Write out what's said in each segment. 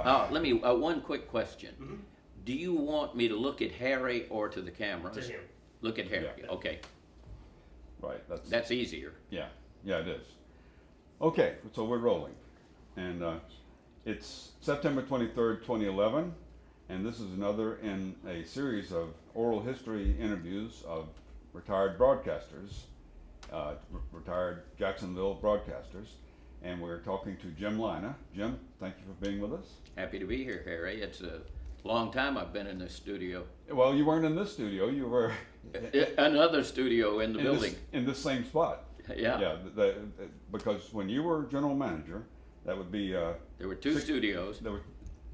Let me, one quick question. Mm-hmm. Do you want me to look at Harry or to the cameras? To him. Look at Harry, Yeah. okay. Right, That's easier. yeah, it is. Okay, so we're rolling. And it's September 23rd, 2011, and this is another in a series of oral history interviews of retired broadcasters, retired Jacksonville broadcasters, and we're talking to Jim Lynagh. Jim, thank you for being with us. Happy to be here, Harry. It's a long time I've been in this studio. Well, you weren't in this studio, you were Another studio in the building. in this same spot. Yeah. Yeah, because when you were general manager, that would be There were two studios. there was,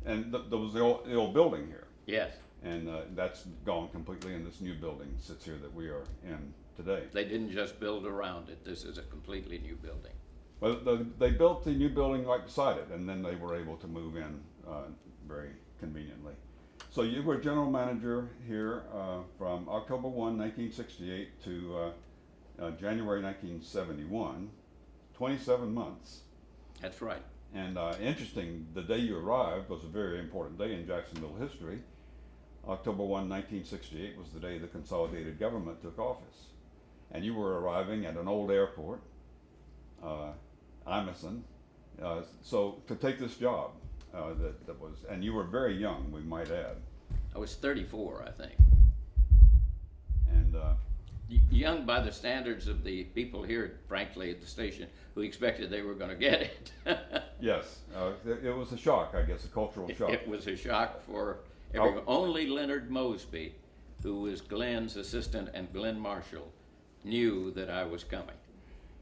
and there was the old building here, Yes. and that's gone completely, and this new building sits here that we are in today. They didn't just build around it. This is a completely new building. Well, they built the new building right beside it, and then they were able to move in very conveniently. So you were general manager here from October 1, 1968 to January 1971, 27 months. That's right. And interesting, the day you arrived was a very important day in Jacksonville history. October 1, 1968 was the day the consolidated government took office. And you were arriving at an old airport, Imison, so to take this job that was, and you were very young, we might add. I was 34, I think. And Young by the standards of the people here, frankly, at the station, who expected they were going to get it. yes, it was a shock, I guess, a cultural shock. It was a shock for everyone. Only Leonard Mosby, who was Glenn's assistant, and Glenn Marshall knew that I was coming.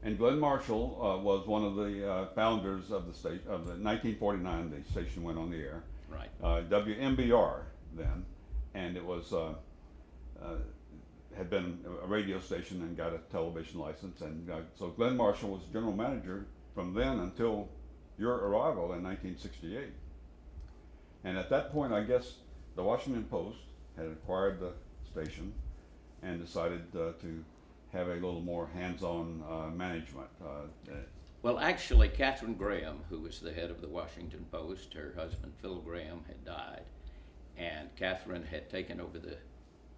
And Glenn Marshall was one of the founders of the station. Of the 1949, the station went on the air. Right. WMBR then, and it was had been a radio station and got a television license, and so Glenn Marshall was general manager from then until your arrival in 1968. And at that point, I guess the Washington Post had acquired the station and decided to have a little more hands-on management. Well, actually, Katharine Graham, who was the head of the Washington Post, her husband Phil Graham had died, and Katharine had taken over the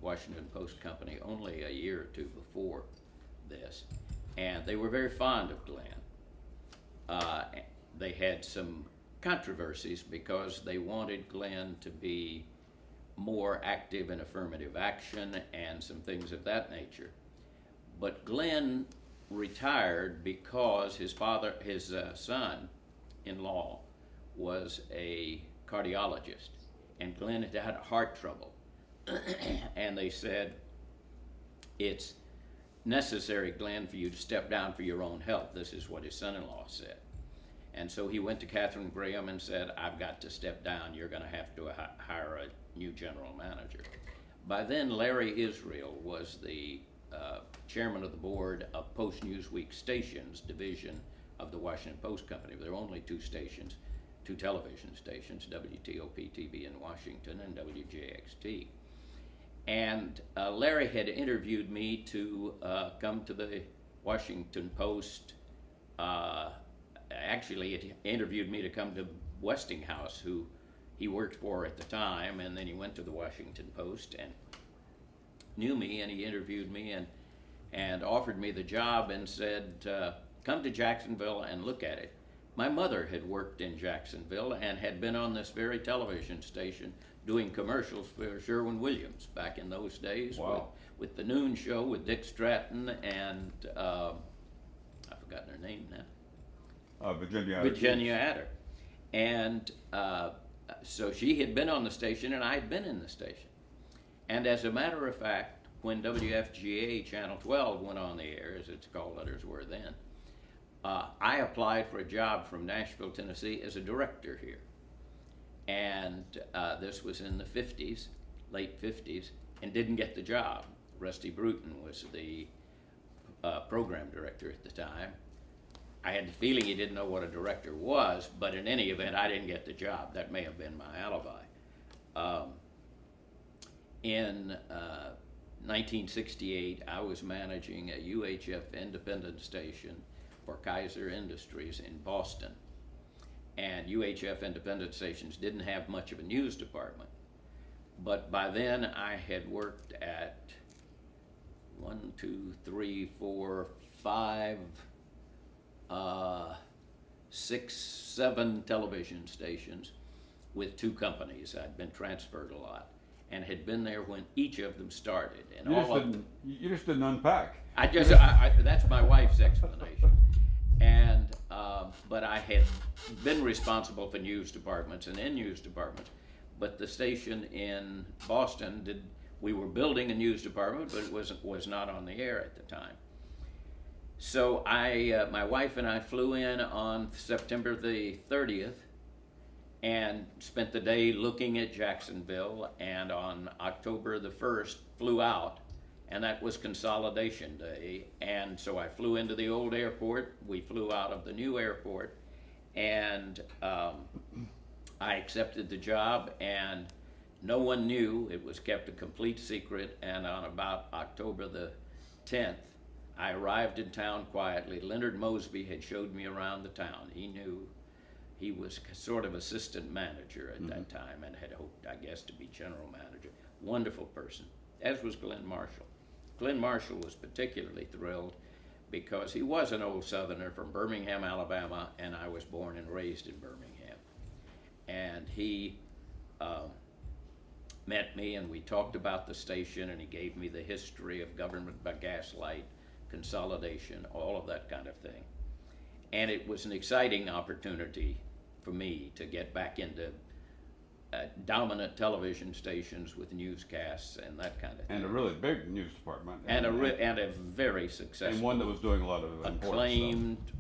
Washington Post company only a year or two before this, and they were very fond of Glenn. They had some controversies because they wanted Glenn to be more active in affirmative action and some things of that nature. But Glenn retired because his son-in-law was a cardiologist, and Glenn had heart trouble. And they said, it's necessary, Glenn, for you to step down for your own health. This is what his son-in-law said. And so he went to Katharine Graham and said, I've got to step down. You're going to have to hire a new general manager. By then, Larry Israel was the chairman of the board of Post Newsweek Stations division of the Washington Post Company. There were only two stations, two television stations, WTOP-TV in Washington and WJXT. And Larry had interviewed me to come to the Washington Post. Actually, it interviewed me to come to Westinghouse, who he worked for at the time, and then he went to the Washington Post and knew me, and he interviewed me and offered me the job and said, come to Jacksonville and look at it. My mother had worked in Jacksonville and had been on this very television station doing commercials for Sherwin-Williams back in those days. Wow. With the noon show with Dick Stratton and I've forgotten her name now. Virginia Adder. And so she had been on the station and I had been in the station. And as a matter of fact, when WFGA Channel 12 went on the air, as its call letters were then, I applied for a job from Nashville, Tennessee as a director here. And this was in the 50s, late 50s, and didn't get the job. Rusty Bruton was the program director at the time. I had the feeling he didn't know what a director was, but in any event, I didn't get the job. That may have been my alibi. In 1968, I was managing a UHF independent station for Kaiser Industries in Boston. and UHF independent stations didn't have much of a news department. But by then I had worked at 1, 2, 3, 4, 5, 6, 7 television stations with 2 companies. I'd been transferred a lot and had been there when each of them started. And You just didn't unpack. That's my wife's explanation. And but I had been responsible for news departments and in news departments. But the station in Boston we were building a news department, but it was not on the air at the time. So my wife and I flew in on September the 30th and spent the day looking at Jacksonville, and on October the 1st flew out, and that was Consolidation Day. And so I flew into the old airport, we flew out of the new airport, and I accepted the job, and no one knew. It was kept a complete secret, and on about October the 10th, I arrived in town quietly. Leonard Mosby had showed me around the town. He knew. He was sort of assistant manager at that time and had hoped, I guess, to be general manager. Wonderful person, as was Glenn Marshall. Glenn Marshall was particularly thrilled because he was an old Southerner from Birmingham, Alabama, and I was born and raised in Birmingham. And he met me, and we talked about the station, and he gave me the history of government by gaslight, consolidation, all of that kind of thing. And it was an exciting opportunity for me to get back into dominant television stations with newscasts and that kind of thing. And a really big news department. And a very successful. And one that was doing a lot of acclaimed,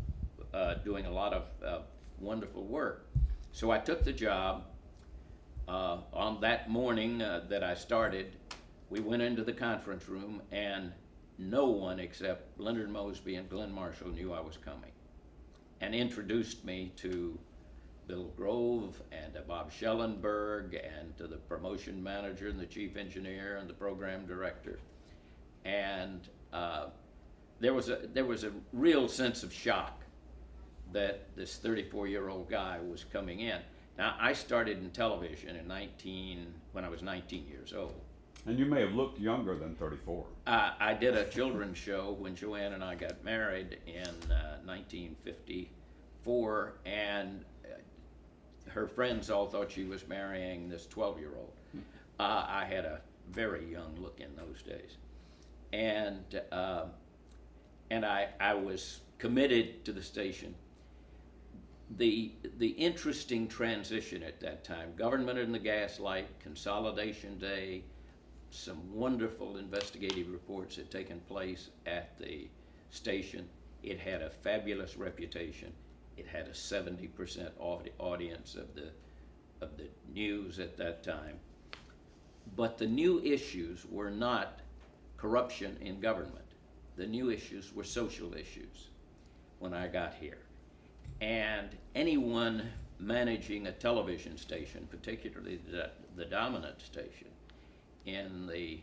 doing a lot of wonderful work. So I took the job. On that morning that I started, we went into the conference room, and no one except Leonard Mosby and Glenn Marshall knew I was coming, and introduced me to Bill Grove and to Bob Schellenberg and to the promotion manager and the chief engineer and the program director. And there was a real sense of shock that this 34-year-old guy was coming in. Now, I started in television when I was 19 years old. And you may have looked younger than 34. I did a children's show when Joanne and I got married in 1954, and her friends all thought she was marrying this 12-year-old. I had a very young look in those days. And I was committed to the station. The interesting transition at that time, government in the gaslight, Consolidation Day, some wonderful investigative reports had taken place at the station. It had a fabulous reputation. It had a 70% audience of the news at that time. But the new issues were not corruption in government. The new issues were social issues when I got here. And anyone managing a television station, particularly the dominant station in the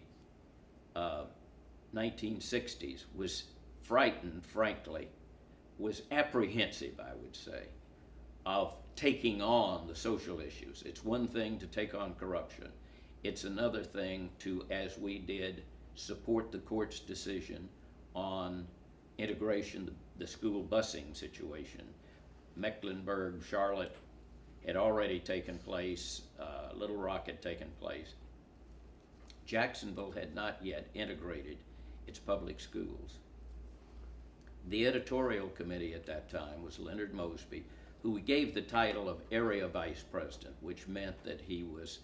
1960s, was frightened, frankly, was apprehensive, I would say, of taking on the social issues. It's one thing to take on corruption. It's another thing to, as we did, support the court's decision on integration, the school busing situation. Mecklenburg, Charlotte had already taken place, Little Rock had taken place. Jacksonville had not yet integrated its public schools. The editorial committee at that time was Leonard Mosby, who we gave the title of Area Vice President, which meant that he was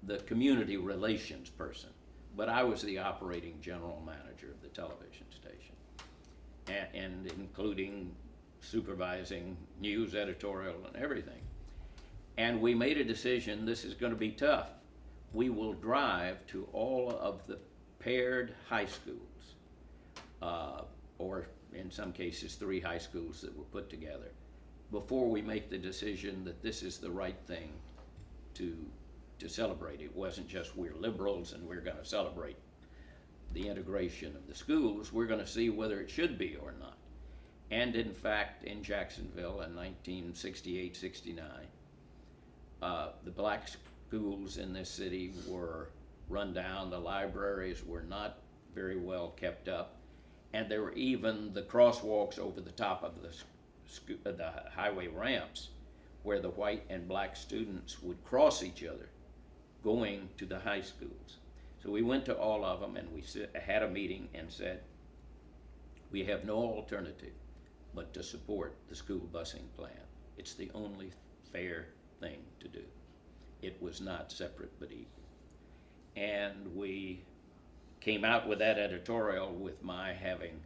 the community relations person. But I was the operating general manager of the television station, and including supervising news, editorial, and everything. And we made a decision, this is going to be tough. We will drive to all of the paired high schools, or in some cases 3 high schools that were put together, before we make the decision that this is the right thing to celebrate. It wasn't just we're liberals and we're going to celebrate the integration of the schools. We're going to see whether it should be or not. and in fact in Jacksonville in 1968-69. The black schools in this city were run down, the libraries were not very well kept up, and there were even the crosswalks over the top of the highway ramps where the white and black students would cross each other going to the high schools. So we went to all of them and we had a meeting and said, we have no alternative but to support the school busing plan. It's the only fair thing to do. It was not separate but equal. And we came out with that editorial with my having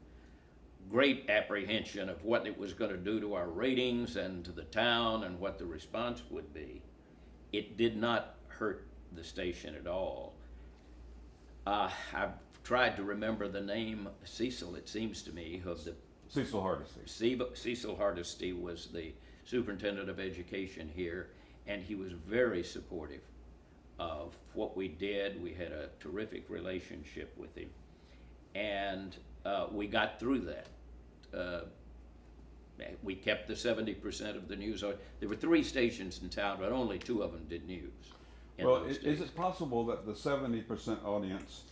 great apprehension of what it was going to do to our ratings and to the town and what the response would be. It did not hurt the station at all. I've tried to remember the name Cecil, it seems to me, of the Cecil Hardesty. Cecil Hardesty was the superintendent of education here, and he was very supportive of what we did. We had a terrific relationship with him, and we got through that. We kept the 70% of the news. There were 3 stations in town, but only 2 of them did news. Well, is it possible that the 70% audience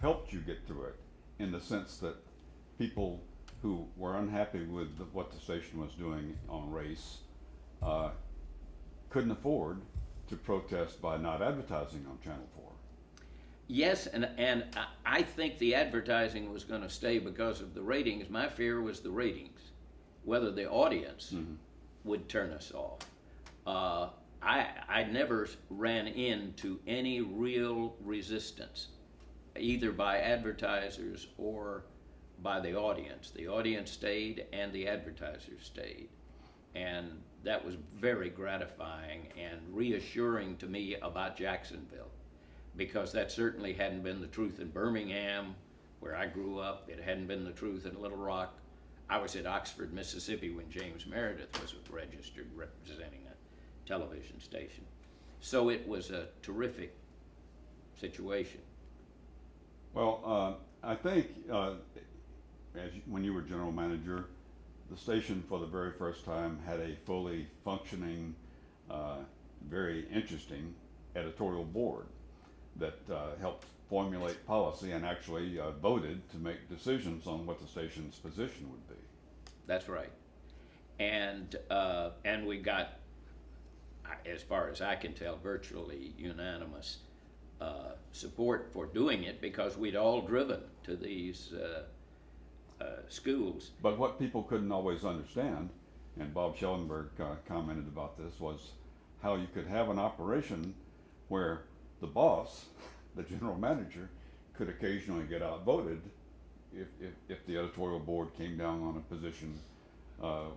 helped you get through it, in the sense that people who were unhappy with what the station was doing on race couldn't afford to protest by not advertising on Channel 4? Yes, and I think the advertising was going to stay because of the ratings. My fear was the ratings, whether the audience would turn us off. I never ran into any real resistance, either by advertisers or by the audience. The audience stayed and the advertisers stayed. And that was very gratifying and reassuring to me about Jacksonville, because that certainly hadn't been the truth in Birmingham, where I grew up. It hadn't been the truth in Little Rock. I was at Oxford, Mississippi when James Meredith was registered representing a television station. So it was a terrific situation. Well, I think when you were general manager, the station for the very first time had a fully functioning, very interesting editorial board that helped formulate policy and actually voted to make decisions on what the station's position would be. That's right. And we got, as far as I can tell, virtually unanimous support for doing it, because we'd all driven to these schools. But what people couldn't always understand, and Bob Schellenberg commented about this, was how you could have an operation where the boss, the general manager, could occasionally get outvoted if the editorial board came down on a position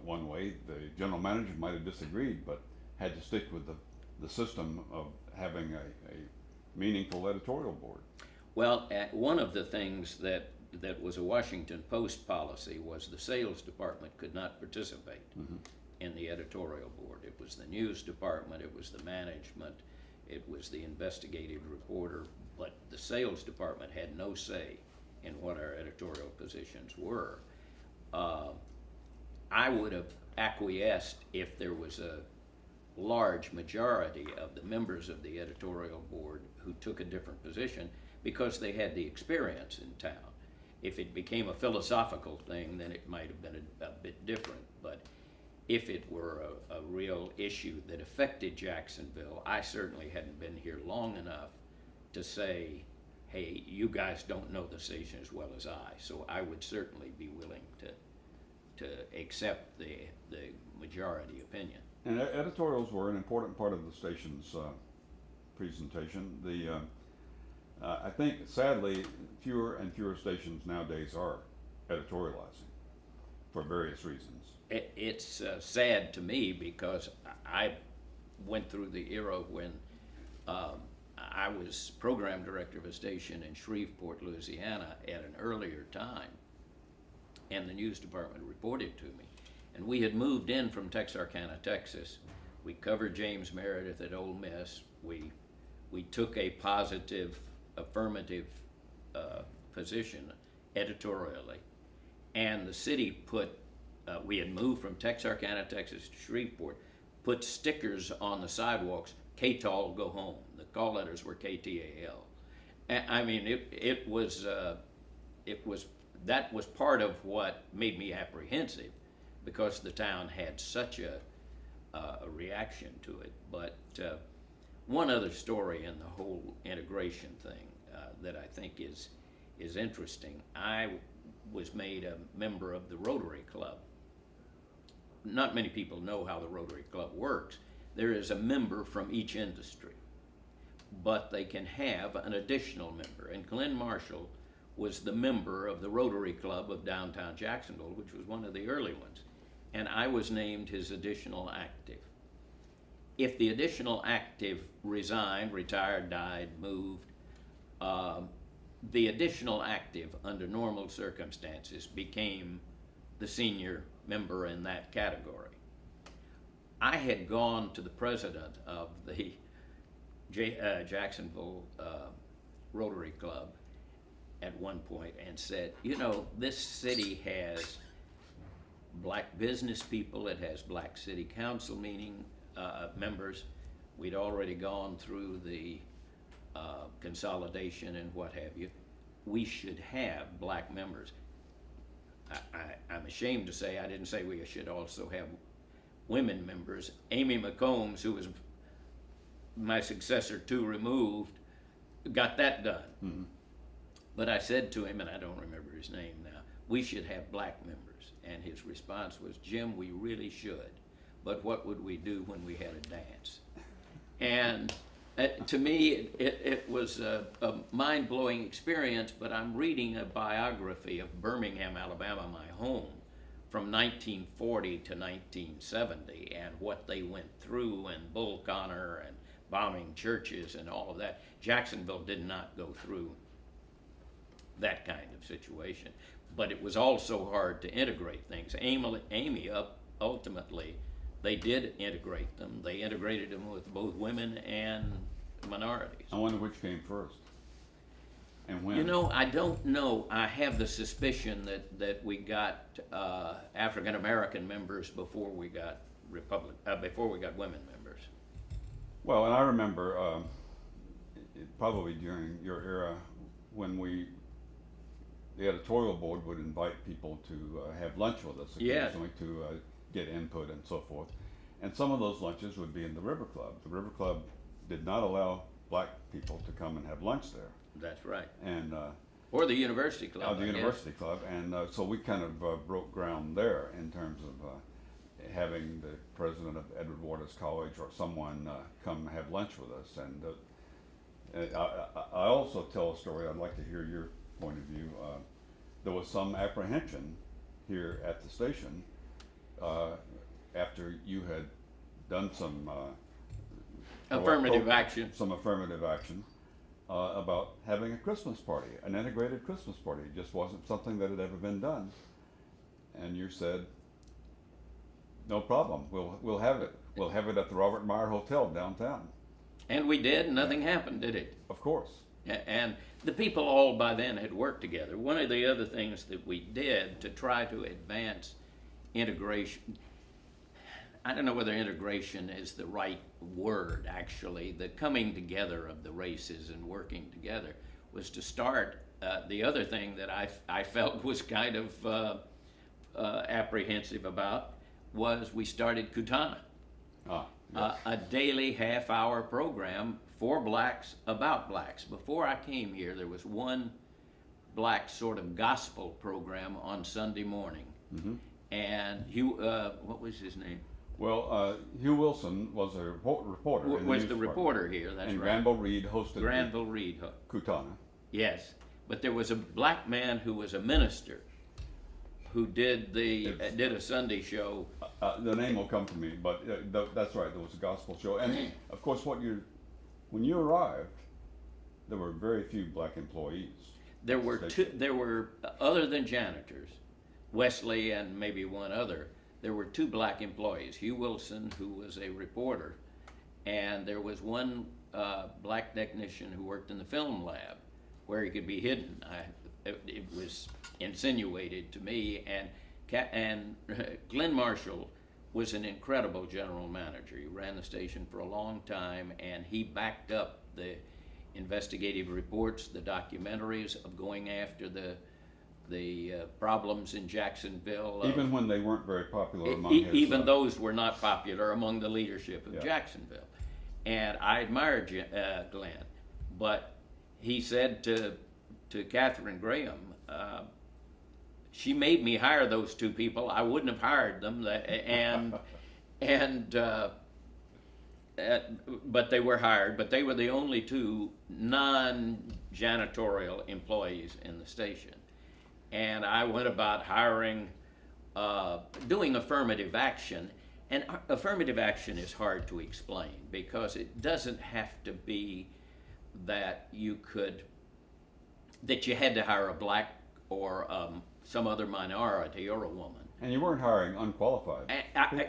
one way. The general manager might have disagreed, but had to stick with the system of having a meaningful editorial board. Well, one of the things that was a Washington Post policy was the sales department could not participate in the editorial board. It was the news department, it was the management, it was the investigative reporter, but the sales department had no say in what our editorial positions were. I would have acquiesced if there was a large majority of the members of the editorial board who took a different position, because they had the experience in town. If it became a philosophical thing, then it might have been a bit different. But if it were a real issue that affected Jacksonville, I certainly hadn't been here long enough to say, hey, you guys don't know the station as well as I. So I would certainly be willing to accept the majority opinion. And editorials were an important part of the station's presentation. I think, sadly, fewer and fewer stations nowadays are editorializing for various reasons. It's sad to me, because I went through the era when I was program director of a station in Shreveport, Louisiana at an earlier time, and the news department reported to me. And we had moved in from Texarkana, Texas. We covered James Meredith at Ole Miss. We took a positive, affirmative position editorially, and the city put we had moved from Texarkana, Texas to Shreveport, put stickers on the sidewalks, KTAL go home. The call letters were KTAL. I mean, that was part of what made me apprehensive, because the town had such a reaction to it. But one other story in the whole integration thing that I think is interesting. I was made a member of the Rotary Club. Not many people know how the Rotary Club works. There is a member from each industry, but they can have an additional member. And Glenn Marshall was the member of the Rotary Club of downtown Jacksonville, which was one of the early ones. And I was named his additional active. If the additional active resigned, retired, died, moved, the additional active under normal circumstances became the senior member in that category. I had gone to the president of the Jacksonville Rotary Club at one point and said, you know, this city has black business people, it has black city council members. We'd already gone through the consolidation and what have you. We should have black members. I'm ashamed to say I didn't say we should also have women members. Amy McCombs, who was my successor two removed, got that done. Mm-hmm. But I said to him, and I don't remember his name now, we should have black members. And his response was, Jim, we really should. But what would we do when we had a dance? And to me, it was a mind-blowing experience, but I'm reading a biography of Birmingham, Alabama, my home, from 1940 to 1970, and what they went through, and Bull Connor, and bombing churches, and all of that. Jacksonville did not go through that kind of situation. But it was also hard to integrate things. Amy ultimately, they did integrate them. They integrated them with both women and minorities. I wonder which came first and when. You know, I don't know. I have the suspicion that we got African American members before we got women members. Well, and I remember probably during your era when the editorial board would invite people to have lunch with us occasionally, yes, to get input and so forth. And some of those lunches would be in the River Club. The River Club did not allow black people to come and have lunch there. That's right. And or the University Club. The University Club. And so we kind of broke ground there in terms of having the president of Edward Waters College or someone come have lunch with us. And I also tell a story. I'd like to hear your point of view. There was some apprehension here at the station after you had done some affirmative action about having a Christmas party, an integrated Christmas party. It just wasn't something that had ever been done. And you said, no problem, we'll have it. We'll have it at the Robert Meyer Hotel downtown. And we did, and nothing happened, did it? Of course. And the people all by then had worked together. One of the other things that we did to try to advance integration, I don't know whether integration is the right word, actually. The coming together of the races and working together was to start. The other thing that I felt was kind of apprehensive about was we started Kutana, yes, a daily half-hour program for blacks, about blacks. Before I came here, there was one black sort of gospel program on Sunday morning. Mm-hmm. And Hugh, what was his name? Well, Hugh Wilson was a reporter. Was the reporter here, that's and right. Granville Reed hosted Granville Reed. Kutana. Yes, but there was a black man who was a minister who did a Sunday show. The name will come to me, but that's right, there was a gospel show. And of course, when you arrived, there were very few black employees. There were other than janitors, Wesley and maybe one other, there were two black employees, Hugh Wilson, who was a reporter, and there was one black technician who worked in the film lab where he could be hidden. It was insinuated to me, and Glenn Marshall was an incredible general manager. He ran the station for a long time, and he backed up the investigative reports, the documentaries of going after the problems in Jacksonville. Even when they weren't very popular among his... Even those were not popular among the leadership of Yeah. Jacksonville. And I admired Glenn, but he said to Katharine Graham, she made me hire those two people. I wouldn't have hired them, but they were hired. But they were the only two non-janitorial employees in the station. And I went about hiring, doing affirmative action. And affirmative action is hard to explain because it doesn't have to be that you had to hire a black or some other minority or a woman. And you weren't hiring unqualified.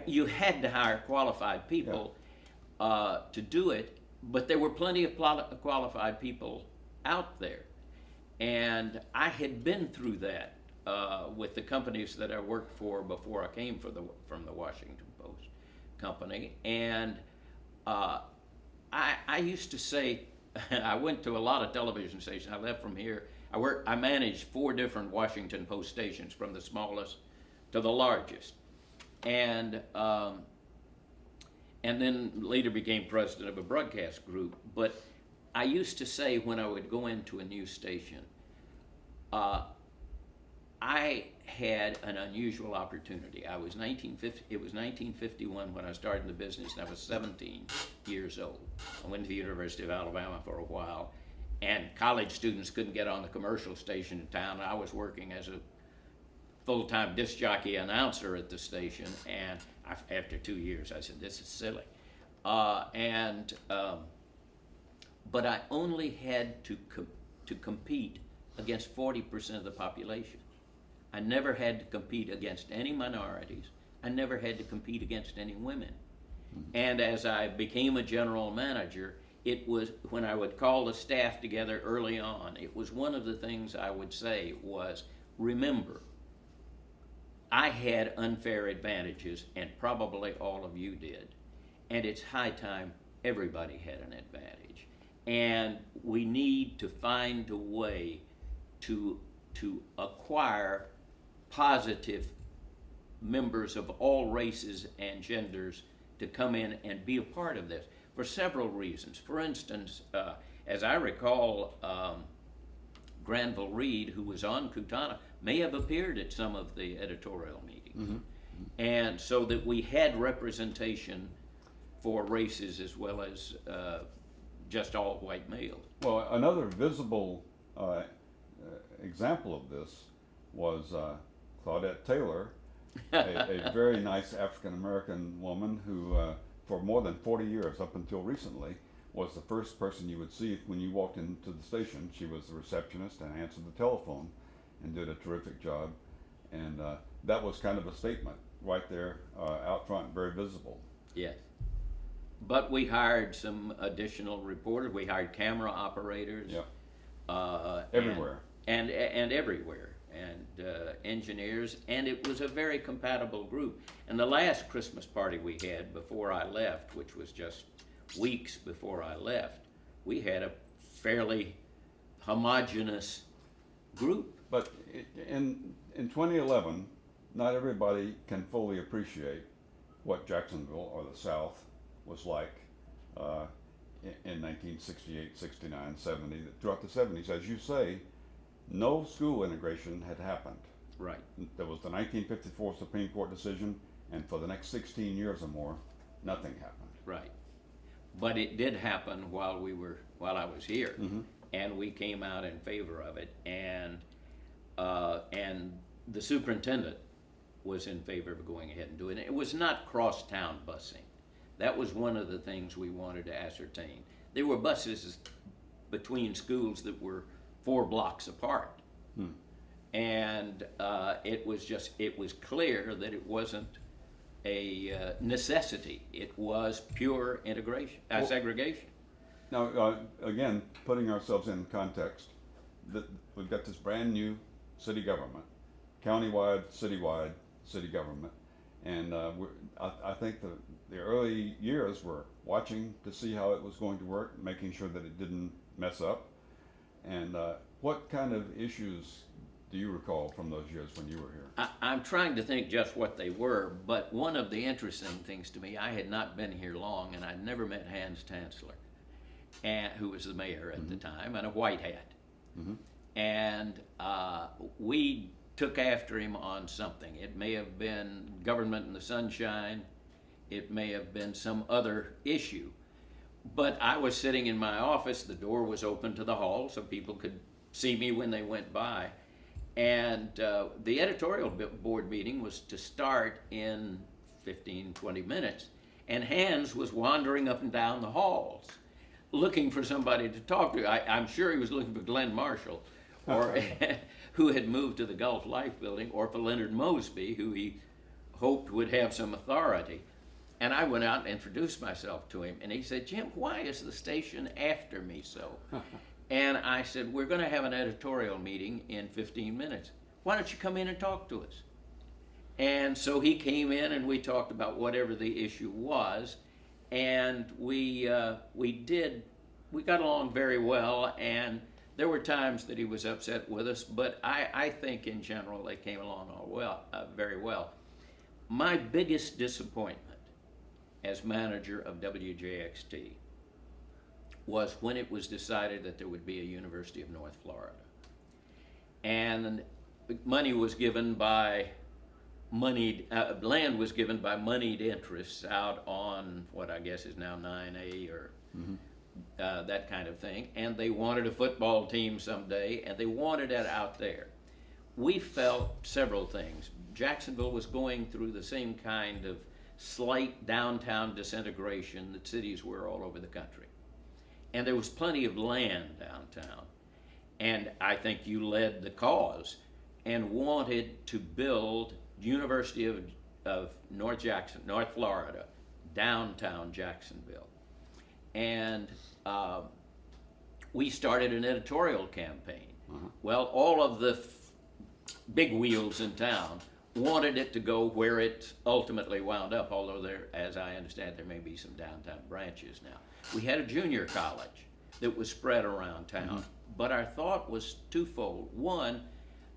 You had to hire qualified people to do it, but there were plenty of qualified people out there. And I had been through that with the companies that I worked for before I came from the Washington Post company. And I used to say, I went to a lot of television stations. I left from here. I managed 4 different Washington Post stations, from the smallest to the largest, and then later became president of a broadcast group. But I used to say, when I would go into a new station, I had an unusual opportunity. It was 1951 when I started in the business, and I was 17 years old. I went to the University of Alabama for a while, and college students couldn't get on the commercial station in town. I was working as a full-time disc jockey announcer at the station, and after 2 years, I said, this is silly. But I only had to compete against 40% of the population. I never had to compete against any minorities. I never had to compete against any women. And as I became a general manager, it was, when I would call the staff together early on, it was one of the things I would say was, remember, I had unfair advantages, and probably all of you did. And it's high time everybody had an advantage. And we need to find a way to acquire positive members of all races and genders to come in and be a part of this for several reasons. For instance, as I recall, Granville Reed, who was on Kutana, may have appeared at some of the editorial meetings. Mm-hmm. And so that we had representation for races as well as just all white males. Well, another visible example of this was Claudette Taylor, a very nice African-American woman who, for more than 40 years, up until recently, was the first person you would see when you walked into the station. She was the receptionist and answered the telephone and did a terrific job. And that was kind of a statement right there out front, very visible. Yes. But we hired some additional reporters. We hired camera operators. Yeah. Everywhere. And everywhere. And engineers. And it was a very compatible group. And the last Christmas party we had before I left, which was just weeks before I left, we had a fairly homogeneous group. But in 2011, not everybody can fully appreciate what Jacksonville or the South was like in 1968, 69, 70. Throughout the 70s, as you say, no school integration had happened. Right. There was the 1954 Supreme Court decision, and for the next 16 years or more, nothing happened. Right. But it did happen while I was here, mm-hmm. and we came out in favor of it, and the superintendent was in favor of going ahead and doing it. It was not cross-town busing. That was one of the things we wanted to ascertain. There were buses between schools that were 4 blocks apart. And it was clear that it wasn't a necessity. It was pure integration, segregation. Now, again, putting ourselves in context, we've got this brand new city government, countywide, citywide, city government. And I think the early years were watching to see how it was going to work, making sure that it didn't mess up. And what kind of issues do you recall from those years when you were here? I'm trying to think just what they were, but one of the interesting things to me, I had not been here long, and I'd never met Hans Tansler, who was the mayor at the time, and a white hat. And we took after him on something. It may have been government in the sunshine. It may have been some other issue. But I was sitting in my office. The door was open to the hall so people could see me when they went by. And the editorial board meeting was to start in 15, 20 minutes. And Hans was wandering up and down the halls looking for somebody to talk to. I'm sure he was looking for Glenn Marshall, or who had moved to the Gulf Life building, or for Leonard Mosby, who he hoped would have some authority. And I went out and introduced myself to him, and he said, "Jim, why is the station after me so?" And I said, "We're going to have an editorial meeting in 15 minutes. Why don't you come in and talk to us?" And so he came in, and we talked about whatever the issue was, and we got along very well. And there were times that he was upset with us, but I think in general they came along very well. My biggest disappointment as manager of WJXT was when it was decided that there would be a University of North Florida. And money was given by land was given by moneyed interests out on what I guess is now 9A or that kind of thing. And they wanted a football team someday, and they wanted it out there. We felt several things. Jacksonville was going through the same kind of slight downtown disintegration that cities were all over the country. And there was plenty of land downtown. And I think you led the cause and wanted to build University of North Florida, downtown Jacksonville. And we started an editorial campaign. Well, all of the big wheels in town wanted it to go where it ultimately wound up, although there, as I understand, there may be some downtown branches now. We had a junior college that was spread around town, but our thought was twofold. One,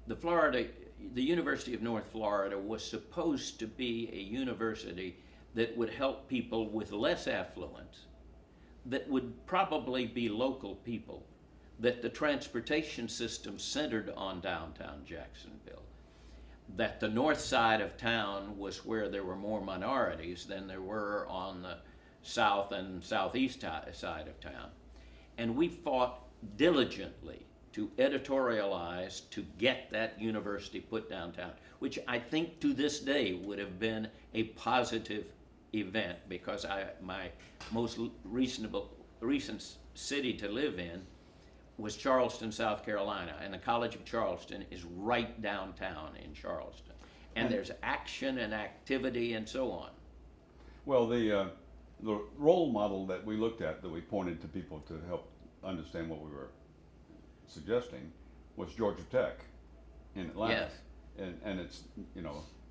the University of North Florida was supposed to be a university that would help people with less affluence, that would probably be local people, that the transportation system centered on downtown Jacksonville, that the north side of town was where there were more minorities than there were on the south and southeast side of town. And we fought diligently to editorialize to get that university put downtown, which I think to this day would have been a positive event, because my most recent city to live in was Charleston, South Carolina, and the College of Charleston is right downtown in Charleston. And there's action and activity and so on. Well, the role model that we looked at, that we pointed to people to help understand what we were suggesting, was Georgia Tech in Atlanta. Yes. And it's,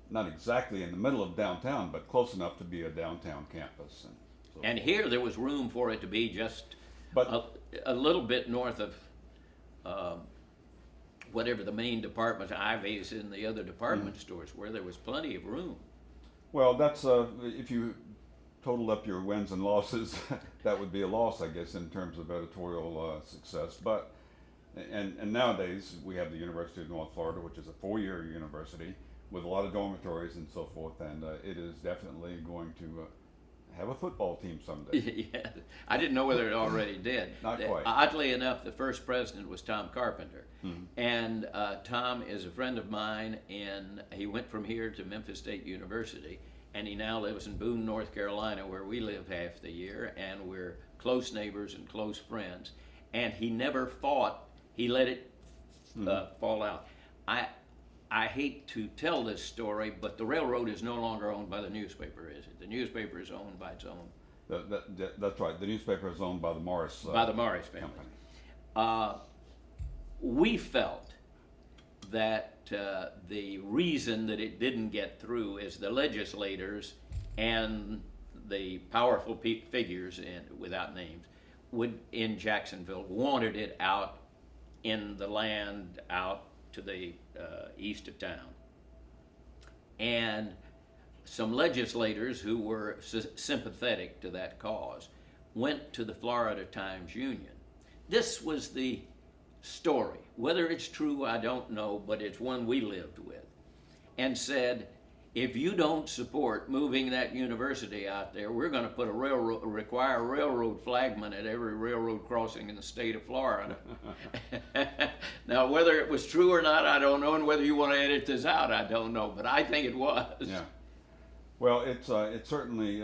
not exactly in the middle of downtown, but close enough to be a downtown campus. And here there was room for it to be just But a little bit north of whatever the main department, Ivy's and the other department stores, where there was plenty of room. well, that's if you totaled up your wins and losses, that would be a loss, I guess, in terms of editorial success. But and nowadays we have the University of North Florida, which is a 4-year university with a lot of dormitories and so forth, and it is definitely going to have a football team someday. Yeah, I didn't know whether it already did. Not quite. Oddly enough, the first president was Tom Carpenter. And Tom is a friend of mine, and he went from here to Memphis State University, and he now lives in Boone, North Carolina, where we live half the year, and we're close neighbors and close friends. And he never fought. He let it fall out. I hate to tell this story, but the railroad is no longer owned by the newspaper, is it? The newspaper is owned by its own. That's right. The newspaper is owned by the Morris By the Morris family. company. We felt that the reason that it didn't get through is the legislators and the powerful figures, without names, in Jacksonville wanted it out in the land out to the east of town. And some legislators who were sympathetic to that cause went to the Florida Times Union. This was the story. Whether it's true, I don't know, but it's one we lived with. And said, if you don't support moving that university out there, we're going to put require a railroad flagman at every railroad crossing in the state of Florida. Now, whether it was true or not, I don't know, and whether you want to edit this out, I don't know, but I think it was. Yeah. Well, it's certainly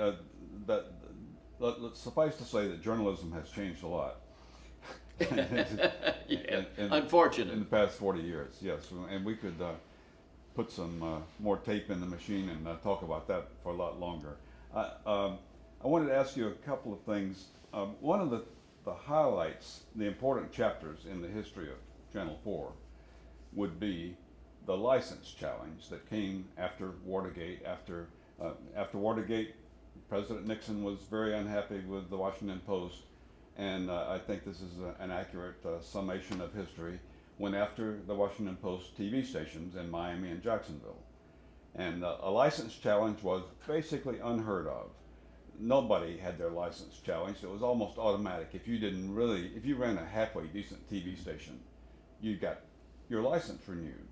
suffice to say that journalism has changed a lot. Yeah, unfortunate. In the past 40 years, yes, and we could put some more tape in the machine and talk about that for a lot longer. I wanted to ask you a couple of things. One of the highlights, the important chapters in the history of Channel 4 would be the license challenge that came after Watergate. After Watergate, President Nixon was very unhappy with the Washington Post, and I think this is an accurate summation of history, went after the Washington Post TV stations in Miami and Jacksonville. And a license challenge was basically unheard of. Nobody had their license challenged. It was almost automatic. If you ran a halfway decent TV station, you got your license renewed.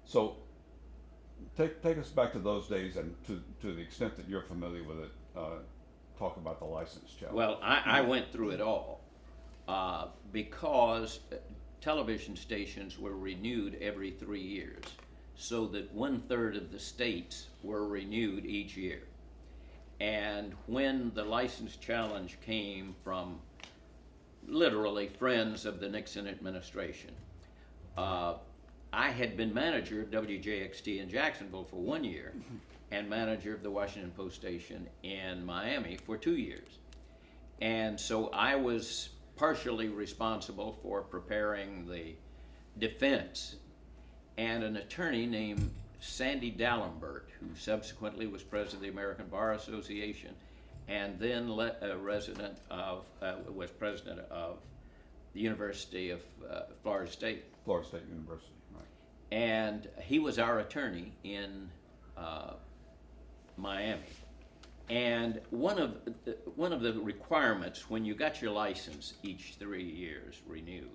So take us back to those days, and to the extent that you're familiar with it, talk about the license challenge. Well, I went through it all because television stations were renewed every 3 years, so that 1/3 of the states were renewed each year. And when the license challenge came from literally friends of the Nixon administration, I had been manager of WJXT in Jacksonville for 1 year and manager of the Washington Post station in Miami for 2 years. And so I was partially responsible for preparing the defense. And an attorney named Sandy D'Alembert, who subsequently was president of the American Bar Association and then was president of the University of Florida State. Florida State University, right. And he was our attorney in Miami. And one of the requirements when you got your license each 3 years renewed,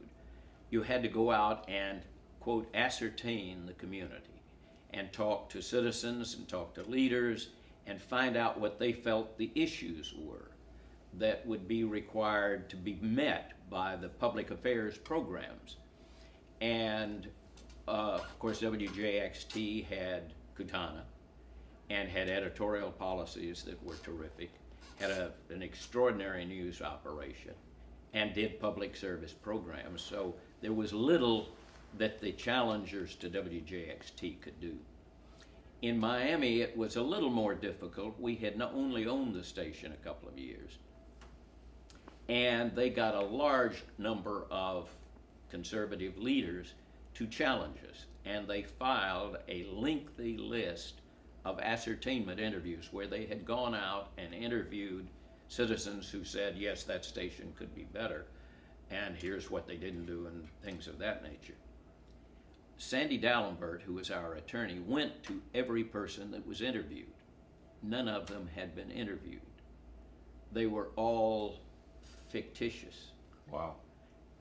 you had to go out and, quote, ascertain the community and talk to citizens and talk to leaders and find out what they felt the issues were that would be required to be met by the public affairs programs. And of course, WJXT had Kutana and had editorial policies that were terrific, had an extraordinary news operation, and did public service programs. So there was little that the challengers to WJXT could do. In Miami, it was a little more difficult. We had not only owned the station a couple of years, and they got a large number of conservative leaders to challenge us, and they filed a lengthy list of ascertainment interviews where they had gone out and interviewed citizens who said, yes, that station could be better, and here's what they didn't do, and things of that nature. Sandy D'Alembert, who was our attorney, went to every person that was interviewed. None of them had been interviewed. They were all fictitious. Wow.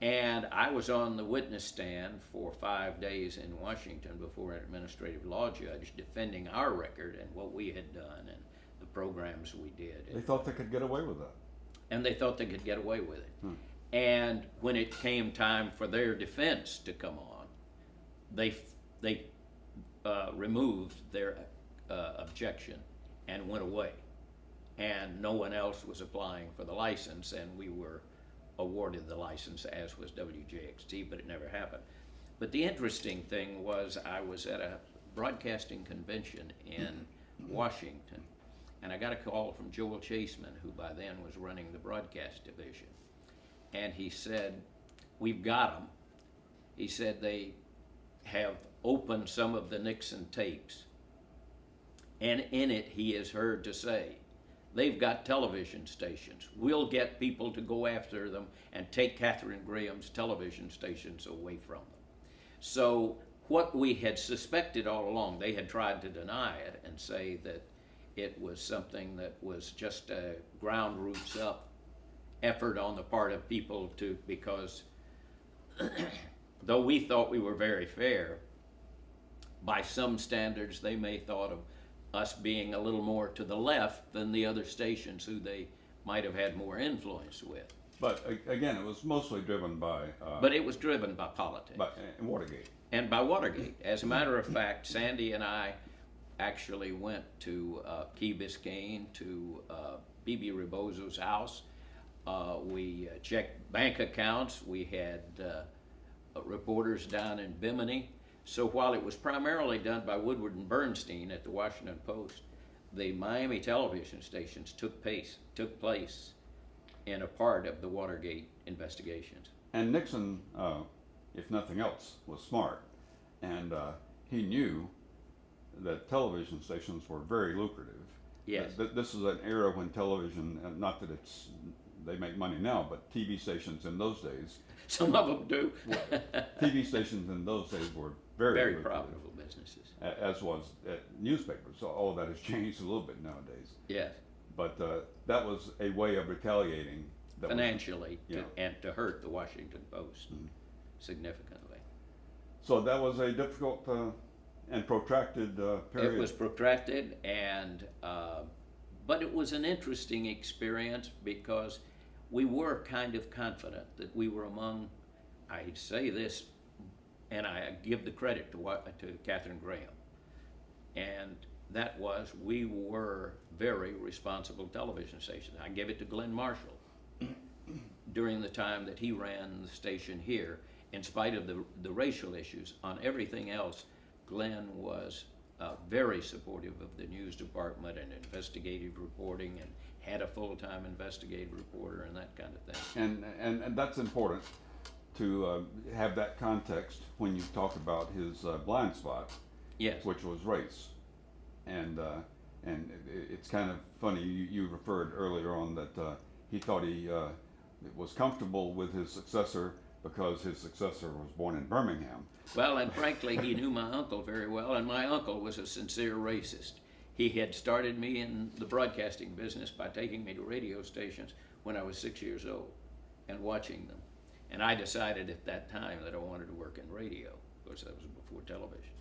And I was on the witness stand for 5 days in Washington before an administrative law judge defending our record and what we had done and the programs we did. They thought they could get away with that. And they thought they could get away with it. And when it came time for their defense to come on, they removed their objection and went away. And no one else was applying for the license, and we were awarded the license, as was WJXT, but it never happened. But the interesting thing was I was at a broadcasting convention in Washington, and I got a call from Joel Chaseman, who by then was running the broadcast division. And he said, we've got them. He said they have opened some of the Nixon tapes, and in it he is heard to say, they've got television stations. We'll get people to go after them and take Katharine Graham's television stations away from them. So what we had suspected all along, they had tried to deny it and say that it was something that was just a ground roots up effort on the part of people to, because though we thought we were very fair, by some standards they may thought of us being a little more to the left than the other stations who they might have had more influence with. But again, it was mostly driven by. But it was driven by politics. By Watergate. And by Watergate. As a matter of fact, Sandy and I actually went to Key Biscayne, to B.B. Rebozo's house. We checked bank accounts. We had reporters down in Bimini. So while it was primarily done by Woodward and Bernstein at the Washington Post, the Miami television stations took place in a part of the Watergate investigations. And Nixon, if nothing else, was smart. And he knew that television stations were very lucrative. Yes. This is an era when television, and not that they make money now, but TV stations in those days. Some of them do. TV stations in those days were very profitable businesses. As was newspapers. So all of that has changed a little bit nowadays. Yes. But that was a way of retaliating. Financially, and to hurt the Washington Post significantly. So that was a difficult and protracted period. It was protracted, and but it was an interesting experience because we were kind of confident that we were among, I say this, and I give the credit to Katharine Graham, and that was we were very responsible television stations. I give it to Glenn Marshall during the time that he ran the station here, in spite of the racial issues. On everything else, Glenn was very supportive of the news department and investigative reporting, and had a full-time investigative reporter and that kind of thing. And that's important to have that context when you talk about his blind spot, Yes. which was race. And it's kind of funny, you referred earlier on that he thought he was comfortable with his successor because his successor was born in Birmingham. Well, and frankly, he knew my uncle very well, and my uncle was a sincere racist. He had started me in the broadcasting business by taking me to radio stations when I was 6 years old and watching them. And I decided at that time that I wanted to work in radio. Of course, that was before television.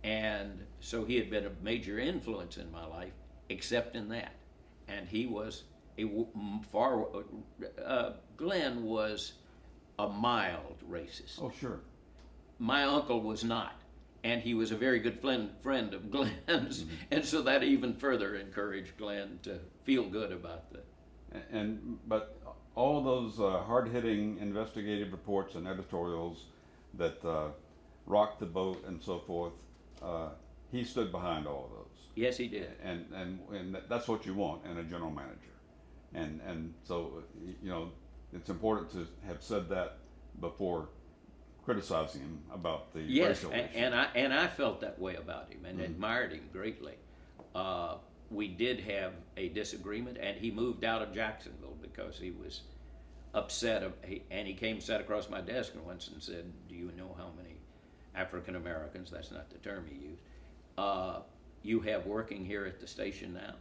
And so he had been a major influence in my life, except in that. And he was Glenn was a mild racist. Oh, sure. My uncle was not, and he was a very good friend of Glenn's, and so that even further encouraged Glenn to feel good about that. But all those hard-hitting investigative reports and editorials that rocked the boat and so forth, he stood behind all of those. Yes, he did. And that's what you want in a general manager. And so, you know, it's important to have said that before criticizing him about the racial issue. and I felt that way about him and admired him greatly. We did have a disagreement, and he moved out of Jacksonville because he was upset, and he came sat across my desk once and said, "Do you know how many African Americans, that's not the term he used, you have working here at the station now?"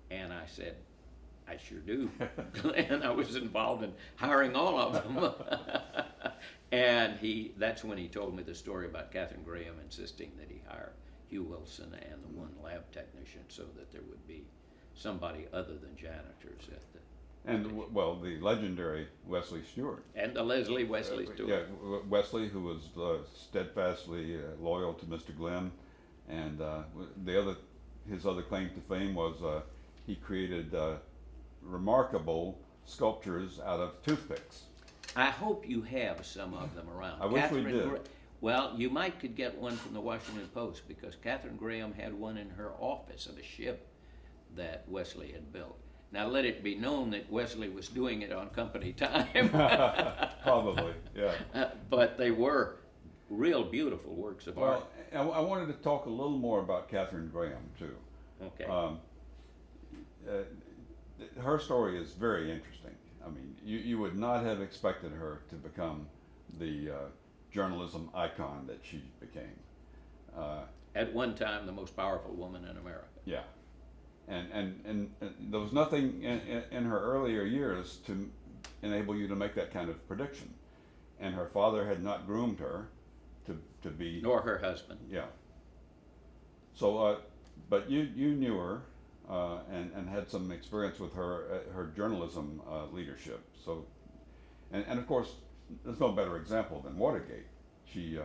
And I said, "I sure do." And I was involved in hiring all of them. And that's when he told me the story about Katharine Graham insisting that he hire Hugh Wilson and the one lab technician so that there would be somebody other than janitors at the... And, well, the legendary Wesley Stewart. And the Leslie Wesley Stewart. Yeah, Wesley, who was steadfastly loyal to Mr. Glenn. And his other claim to fame was he created remarkable sculptures out of toothpicks. I hope you have some of them around. I wish we did. Well, you could get one from the Washington Post, because Katharine Graham had one in her office of a ship that Wesley had built. Now, let it be known that Wesley was doing it on company time. Probably, yeah. But they were real beautiful works of art. Well, I wanted to talk a little more about Katharine Graham too. Okay. Her story is very interesting. I mean, you would not have expected her to become the journalism icon that she became. At one time, the most powerful woman in America. Yeah, and there was nothing in her earlier years to enable you to make that kind of prediction. And her father had not groomed her to be. Nor her husband. Yeah. So, but you knew her and had some experience with her journalism leadership. So, and of course, there's no better example than Watergate. She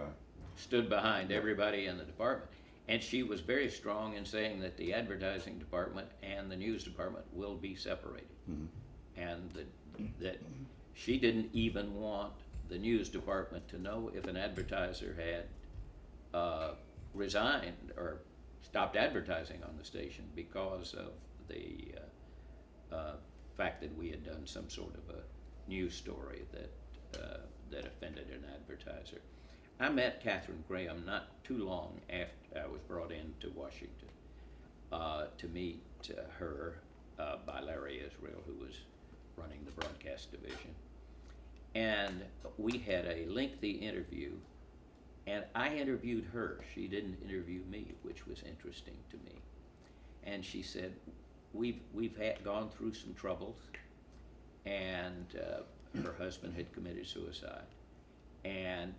stood behind everybody in the department. And she was very strong in saying that the advertising department and the news department will be separated. Mhm. And that she didn't even want the news department to know if an advertiser had resigned or stopped advertising on the station because of the fact that we had done some sort of a news story that offended an advertiser. I met Katharine Graham not too long after I was brought into Washington to meet her by Larry Israel, who was running the broadcast division. And we had a lengthy interview, and I interviewed her. She didn't interview me, which was interesting to me. And she said, we've gone through some troubles, and her husband had committed suicide. And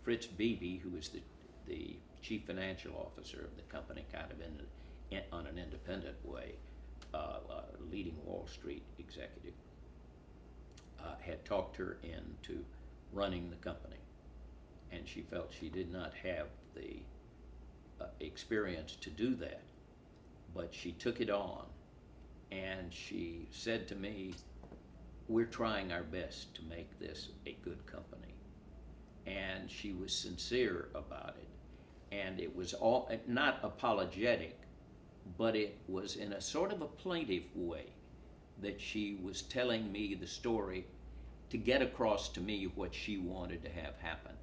Fritz Beebe, who was the chief financial officer of the company, kind of on an independent way, leading Wall Street executive, had talked her into running the company. And she felt she did not have the experience to do that. But she took it on, and she said to me, we're trying our best to make this a good company. And she was sincere about it. And it was all not apologetic, but it was in a sort of a plaintive way that she was telling me the story to get across to me what she wanted to have happen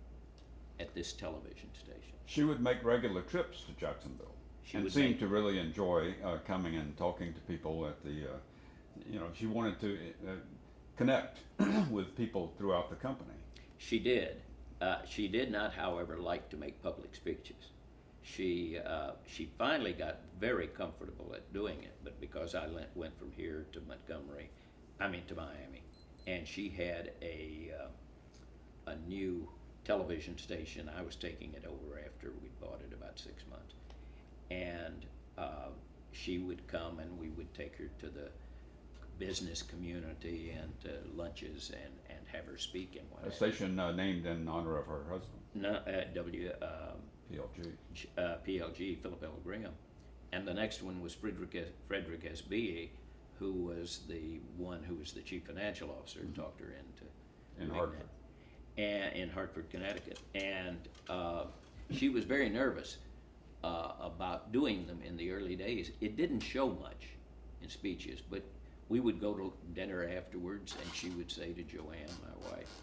at this television station. She would make regular trips to Jacksonville and seemed to really enjoy coming and talking to people at the, she wanted to connect with people throughout the company. She did. She did not, however, like to make public speeches. She finally got very comfortable at doing it, but because I went from here to Miami, and she had a new television station. I was taking it over after we bought it about 6 months, and she would come and we would take her to the business community and lunches and have her speak and whatnot. A station named in honor of her husband. No, PLG. PLG, Philip L. Graham. And the next one was Frederick S. B., who was the one who was the chief financial officer, and talked her into In Hartford. And in Hartford, Connecticut. And she was very nervous about doing them in the early days. It didn't show much in speeches, but we would go to dinner afterwards, and she would say to Joanne, my wife,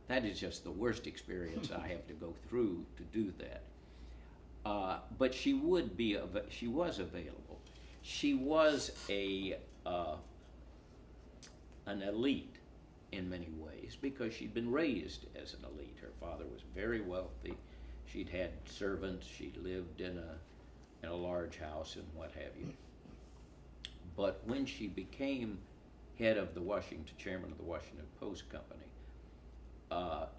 that is just the worst experience I have to go through to do that. But she was available. She was an elite in many ways because she'd been raised as an elite. Her father was very wealthy. She'd had servants. She'd lived in a large house and what have you. But when she became head of chairman of the Washington Post Company,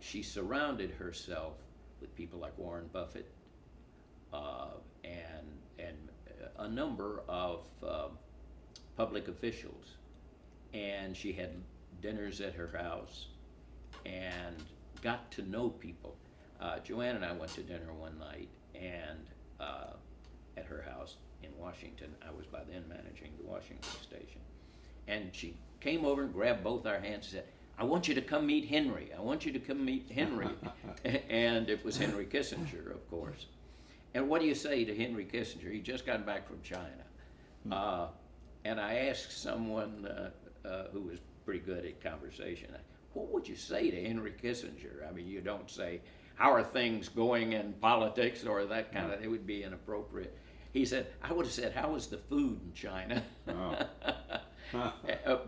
she surrounded herself with people like Warren Buffett and a number of public officials. And she had dinners at her house and got to know people. Joanne and I went to dinner one night and at her house in Washington. I was by then managing the Washington station. And she came over and grabbed both our hands and said, I want you to come meet Henry. I want you to come meet Henry. And it was Henry Kissinger, of course. And what do you say to Henry Kissinger? He just got back from China. And I asked someone who was pretty good at conversation, what would you say to Henry Kissinger? I mean, you don't say, how are things going in politics or that kind of, it would be inappropriate. He said, I would have said, how is the food in China? Oh.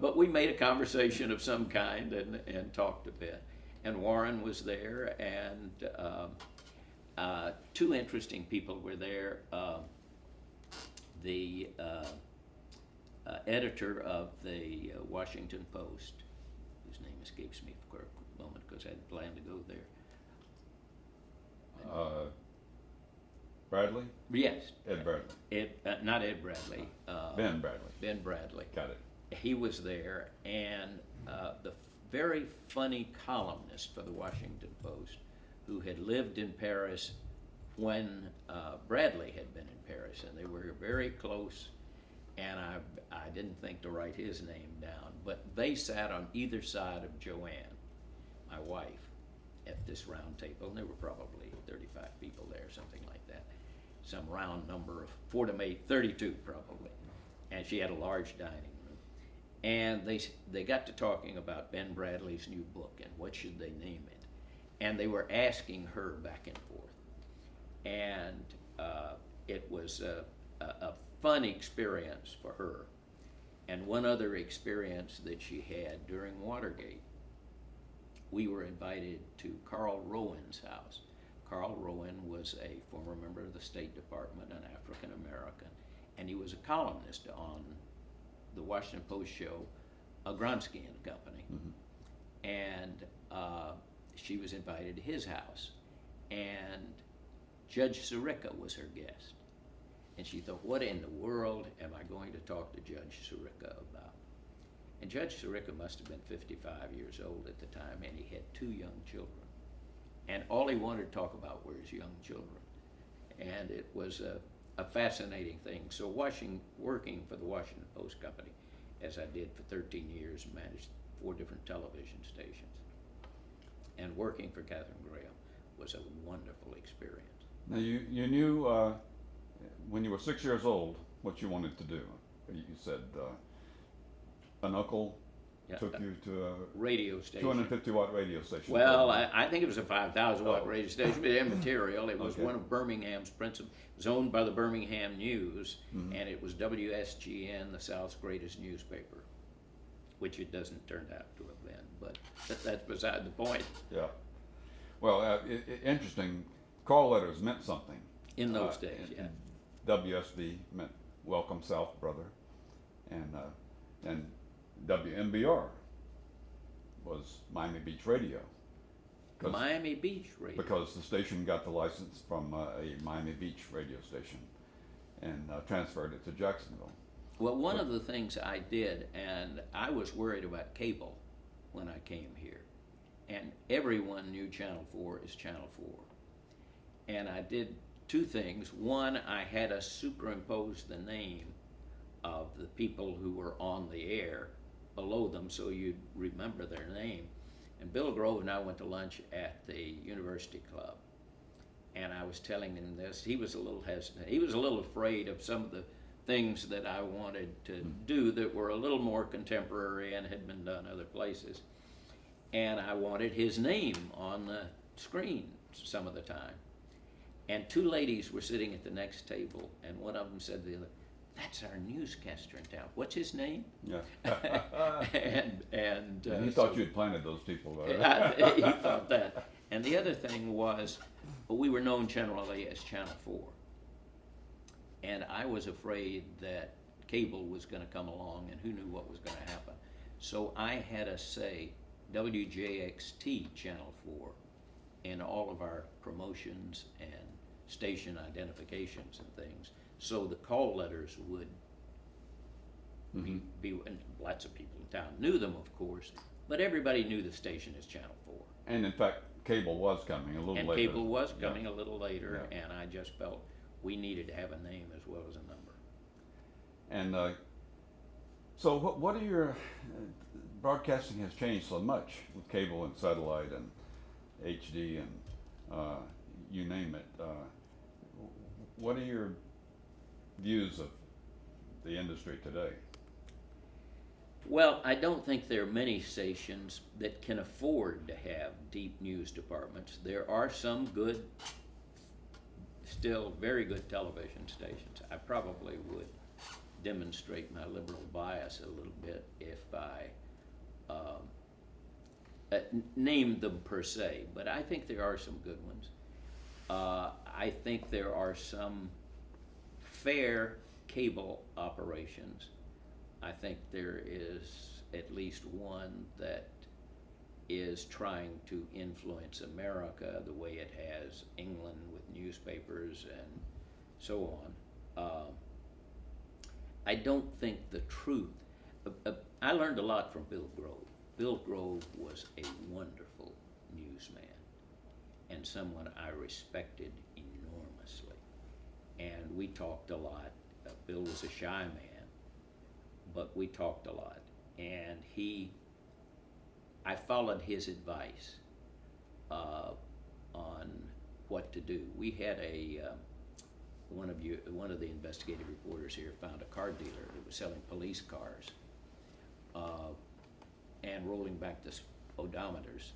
But we made a conversation of some kind and talked a bit. And Warren was there, and two interesting people were there. The editor of the Washington Post, whose name escapes me for a moment because I had planned to go there. Bradley? Yes. Ed Bradley. Not Ed Bradley. Ben Bradley. Ben Bradley. Got it. He was there, and the very funny columnist for the Washington Post, who had lived in Paris when Bradley had been in Paris, and they were very close, and I didn't think to write his name down, but they sat on either side of Joanne, my wife, at this round table, and there were probably 35 people there, something like that, some round number of 4 to 8, 32 probably, and she had a large dining room, and they got to talking about Ben Bradley's new book and what should they name it, and they were asking her back and forth, and it was a fun experience for her. And one other experience that she had during Watergate, we were invited to Carl Rowan's house. Carl Rowan was a former member of the State Department, an African American, and he was a columnist on the Washington Post show, Gronsky and Company. Mm-hmm. And she was invited to his house, and Judge Sirica was her guest. And she thought, what in the world am I going to talk to Judge Sirica about? And Judge Sirica must have been 55 years old at the time, and he had 2 young children. And all he wanted to talk about were his young children. And it was a fascinating thing. So working for the Washington Post Company, as I did for 13 years, managed 4 different television stations. And working for Katharine Graham was a wonderful experience. Now you knew when you were 6 years old what you wanted to do. You said an uncle took you to a radio station, 250 watt radio station. Well, I think it was a 5,000 watt radio station, but immaterial. It was one of Birmingham's principal. It was owned by the Birmingham News, mm-hmm. and it was WSGN, the South's greatest newspaper, which it doesn't turn out to have been, but that's beside the point. Yeah. Well, interesting. Call letters meant something in those days. Yeah. WSB meant Welcome South, brother, and WMBR was Miami Beach Radio. Miami Beach Radio. Because the station got the license from a Miami Beach radio station and transferred it to Jacksonville. Well, one of the things I did, and I was worried about cable when I came here, and everyone knew Channel 4 is Channel 4. And I did 2 things. One, I had us superimpose the name of the people who were on the air below them so you'd remember their name. And Bill Grove and I went to lunch at the University Club. And I was telling him this. He was a little hesitant. He was a little afraid of some of the things that I wanted to do that were a little more contemporary and had been done other places. And I wanted his name on the screen some of the time. And 2 ladies were sitting at the next table, and one of them said to the other, "That's our newscaster in town. What's his name?" Yeah. and he thought you had planted those people. He thought that. And the other thing was, we were known generally as Channel 4. And I was afraid that cable was going to come along, and who knew what was going to happen. So I had us say WJXT Channel 4 in all of our promotions and station identifications and things, so the call letters would be, and lots of people in town knew them, of course, but everybody knew the station as Channel 4. And in fact, cable was coming a little later. And cable was coming a little later, and I just felt we needed to have a name as well as a number. And so what are your, broadcasting has changed so much with cable and satellite and HD and you name it. What are your views of the industry today? Well, I don't think there are many stations that can afford to have deep news departments. There are some good, still very good television stations. I probably would demonstrate my liberal bias a little bit if I named them per se, but I think there are some good ones. I think there are some fair cable operations. I think there is at least one that is trying to influence America the way it has England with newspapers and so on. I don't think the truth. I learned a lot from Bill Grove. Bill Grove was a wonderful newsman and someone I respected enormously. And we talked a lot. Bill was a shy man, but we talked a lot. And I followed his advice on what to do. We had one of the investigative reporters here found a car dealer that was selling police cars and rolling back the odometers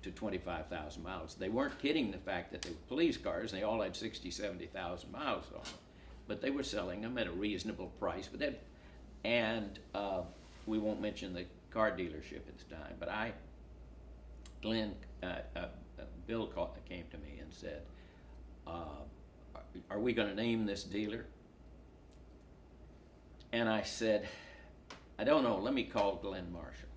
to 25,000 miles. They weren't kidding the fact that they were police cars. They all had 60, 70,000 miles on them, but they were selling them at a reasonable price. And we won't mention the car dealership at the time, but Bill came to me and said, are we going to name this dealer? And I said, I don't know, let me call Glenn Marshall.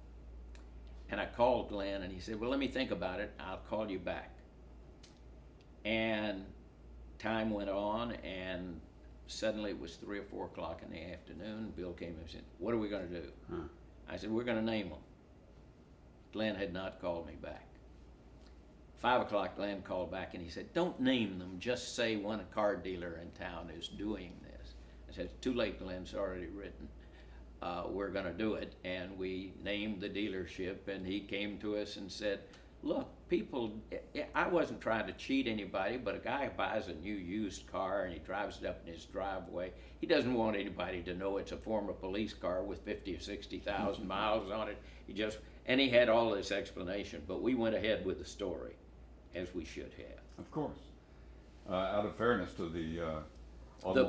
And I called Glenn and he said, well, let me think about it, I'll call you back. And time went on and suddenly it was 3 or 4 o'clock in the afternoon. Bill came and said, what are we going to do? I said, we're going to name them. Glenn had not called me back. 5 o'clock, Glenn called back and he said, don't name them, just say one car dealer in town is doing this. I said, it's too late, Glenn, it's already written. We're going to do it. And we named the dealership and he came to us and said, look, people, I wasn't trying to cheat anybody, but a guy buys a new used car and he drives it up in his driveway. He doesn't want anybody to know it's a former police car with 50 or 60,000 miles on it. And he had all this explanation, but we went ahead with the story, as we should have. Of course. Out of fairness to the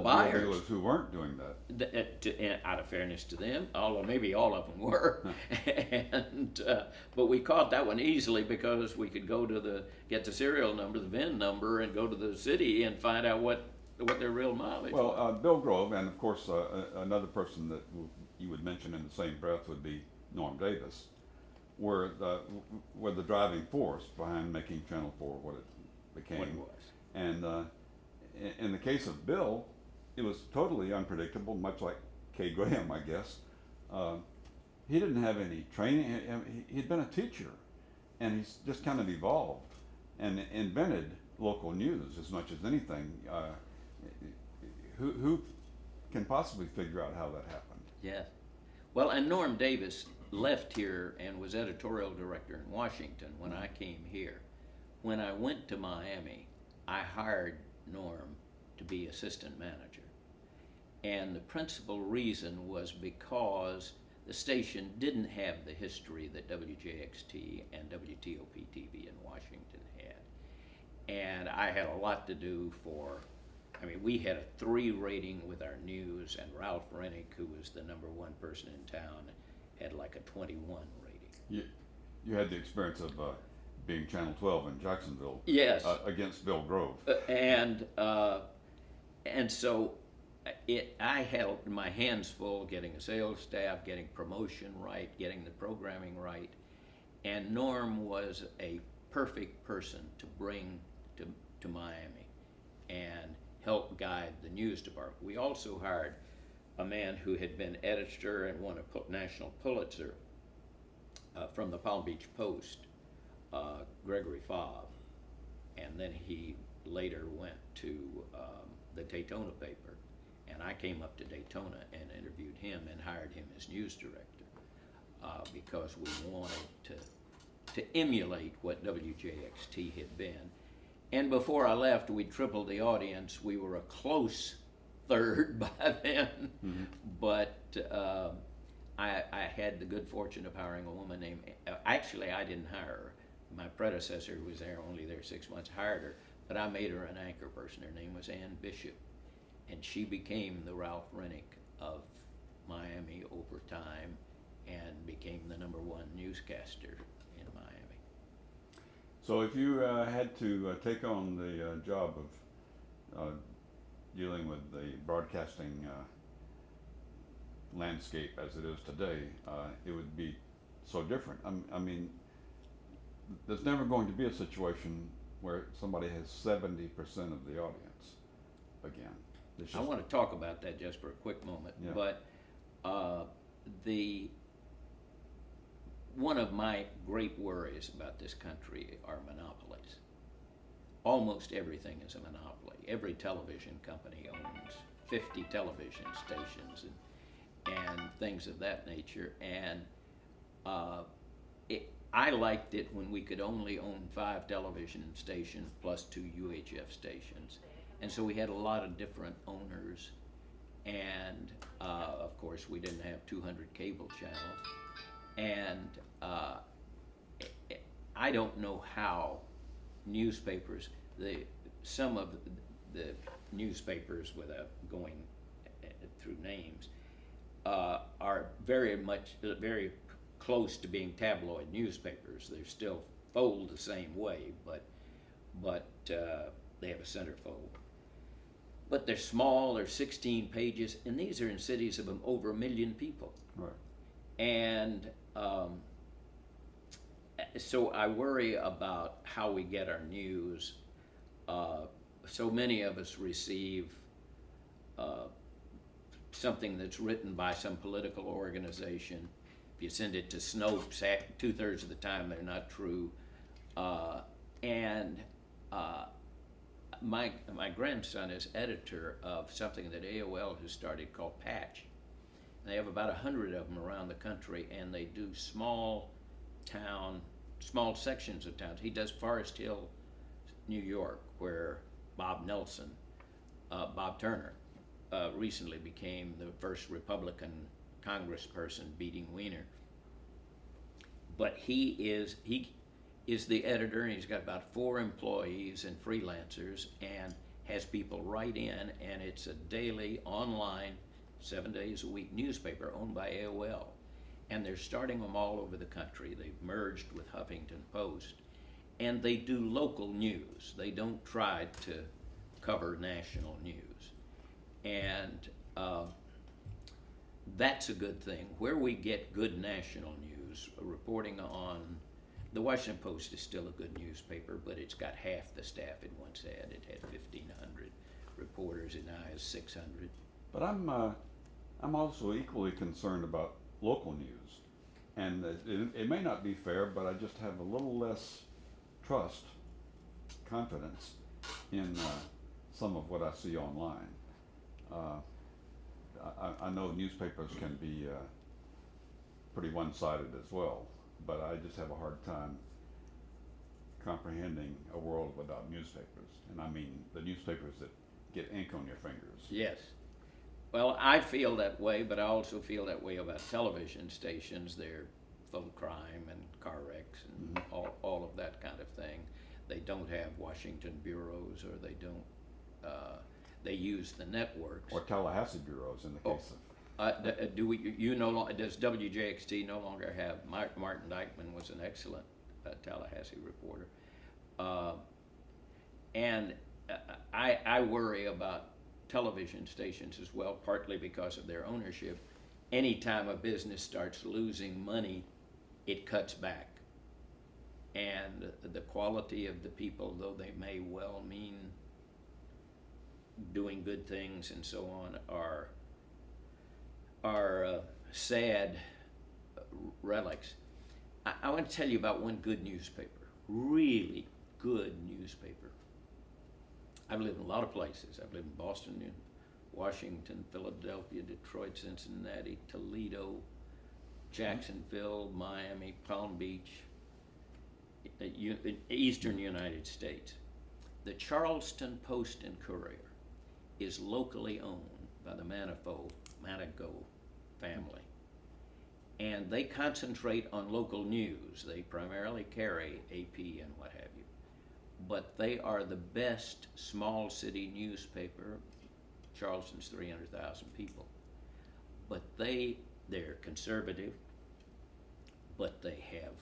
buyers dealers who weren't doing that. Out of fairness to them, although maybe all of them were, but we caught that one easily because we could go to get the serial number, the VIN number, and go to the city and find out what their real mileage was. Well, Bill Grove, and of course another person that you would mention in the same breath would be Norm Davis, were the driving force behind making Channel 4 what it became. What it was. And in the case of Bill, it was totally unpredictable, much like Kay Graham, I guess. He didn't have any training. He'd been a teacher, and he's just kind of evolved and invented local news as much as anything. Who can possibly figure out how that happened? Yes. Well, and Norm Davis left here and was editorial director in Washington when I came here. When I went to Miami, I hired Norm to be assistant manager. And the principal reason was because the station didn't have the history that WJXT and WTOP-TV in Washington had. And I had a lot to do we had a 3 rating with our news, and Ralph Rennick, who was the #1 person in town, had like a 21 rating. You had the experience of being Channel 12 in Jacksonville. Yes. Against Bill Grove. And so I held my hands full getting a sales staff, getting promotion right, getting the programming right, and Norm was a perfect person to bring to Miami and help guide the news department. We also hired a man who had been editor and won a national Pulitzer from the Palm Beach Post, Gregory Favre, and then he later went to the Daytona paper, and I came up to Daytona and interviewed him and hired him as news director because we wanted to emulate what WJXT had been. And before I left, we tripled the audience. We were a close third by then, but I had the good fortune of hiring a woman named, actually I didn't hire her. My predecessor, who was there, only there 6 months, hired her, but I made her an anchor person. Her name was Ann Bishop, and she became the Ralph Rennick of Miami over time and became the #1 newscaster in Miami. So if you had to take on the job of dealing with the broadcasting landscape as it is today, it would be so different. I mean, there's never going to be a situation where somebody has 70% of the audience again. I want to talk about that just for a quick moment, Yeah. but one of my great worries about this country are monopolies. Almost everything is a monopoly. Every television company owns 50 television stations and things of that nature. And I liked it when we could only own 5 television stations plus 2 UHF stations. And so we had a lot of different owners. And of course, we didn't have 200 cable channels. And I don't know how newspapers, some of the newspapers, without going through names, are very close to being tabloid newspapers. They still fold the same way, but they have a centerfold. But they're small, they're 16 pages, and these are in cities of over 1 million people. Right. And so I worry about how we get our news. So many of us receive something that's written by some political organization. If you send it to Snopes, 2/3 of the time they're not true. My grandson is editor of something that AOL has started called Patch. They have about 100 of them around the country, and they do small sections of towns. He does Forest Hill, New York, where Bob Turner, recently became the first Republican congressperson beating Weiner. But he is the editor, and he's got about 4 employees and freelancers, and has people write in, and it's a daily online 7 days a week newspaper owned by AOL. And they're starting them all over the country. They've merged with Huffington Post. And they do local news. They don't try to cover national news. And that's a good thing. Where we get good national news, reporting on, the Washington Post is still a good newspaper, but it's got half the staff it once had. It had 1,500 reporters, it now has 600. But I'm also equally concerned about local news, and it may not be fair, but I just have a little less confidence in some of what I see online. I know newspapers can be pretty one-sided as well, but I just have a hard time comprehending a world without newspapers, and I mean the newspapers that get ink on your fingers. Yes. Well, I feel that way, but I also feel that way about television stations. They're full of crime and car wrecks and all of that kind of thing. They don't have Washington bureaus, or they don't. They use the networks. Or Tallahassee bureaus in the case of. Does WJXT no longer have? Martin Dykeman was an excellent Tallahassee reporter, and I worry about television stations as well, partly because of their ownership. Anytime a business starts losing money, it cuts back. And the quality of the people, though they may well mean doing good things and so on, are sad relics. I want to tell you about one good newspaper, really good newspaper. I've lived in a lot of places. I've lived in Boston, Washington, Philadelphia, Detroit, Cincinnati, Toledo, Jacksonville, Miami, Palm Beach, eastern United States. The Charleston Post and Courier is locally owned by the Manaager family. and they concentrate on local news. They primarily carry AP and what have you. But they are the best small city newspaper. Charleston's 300,000 people. But they're conservative, but they have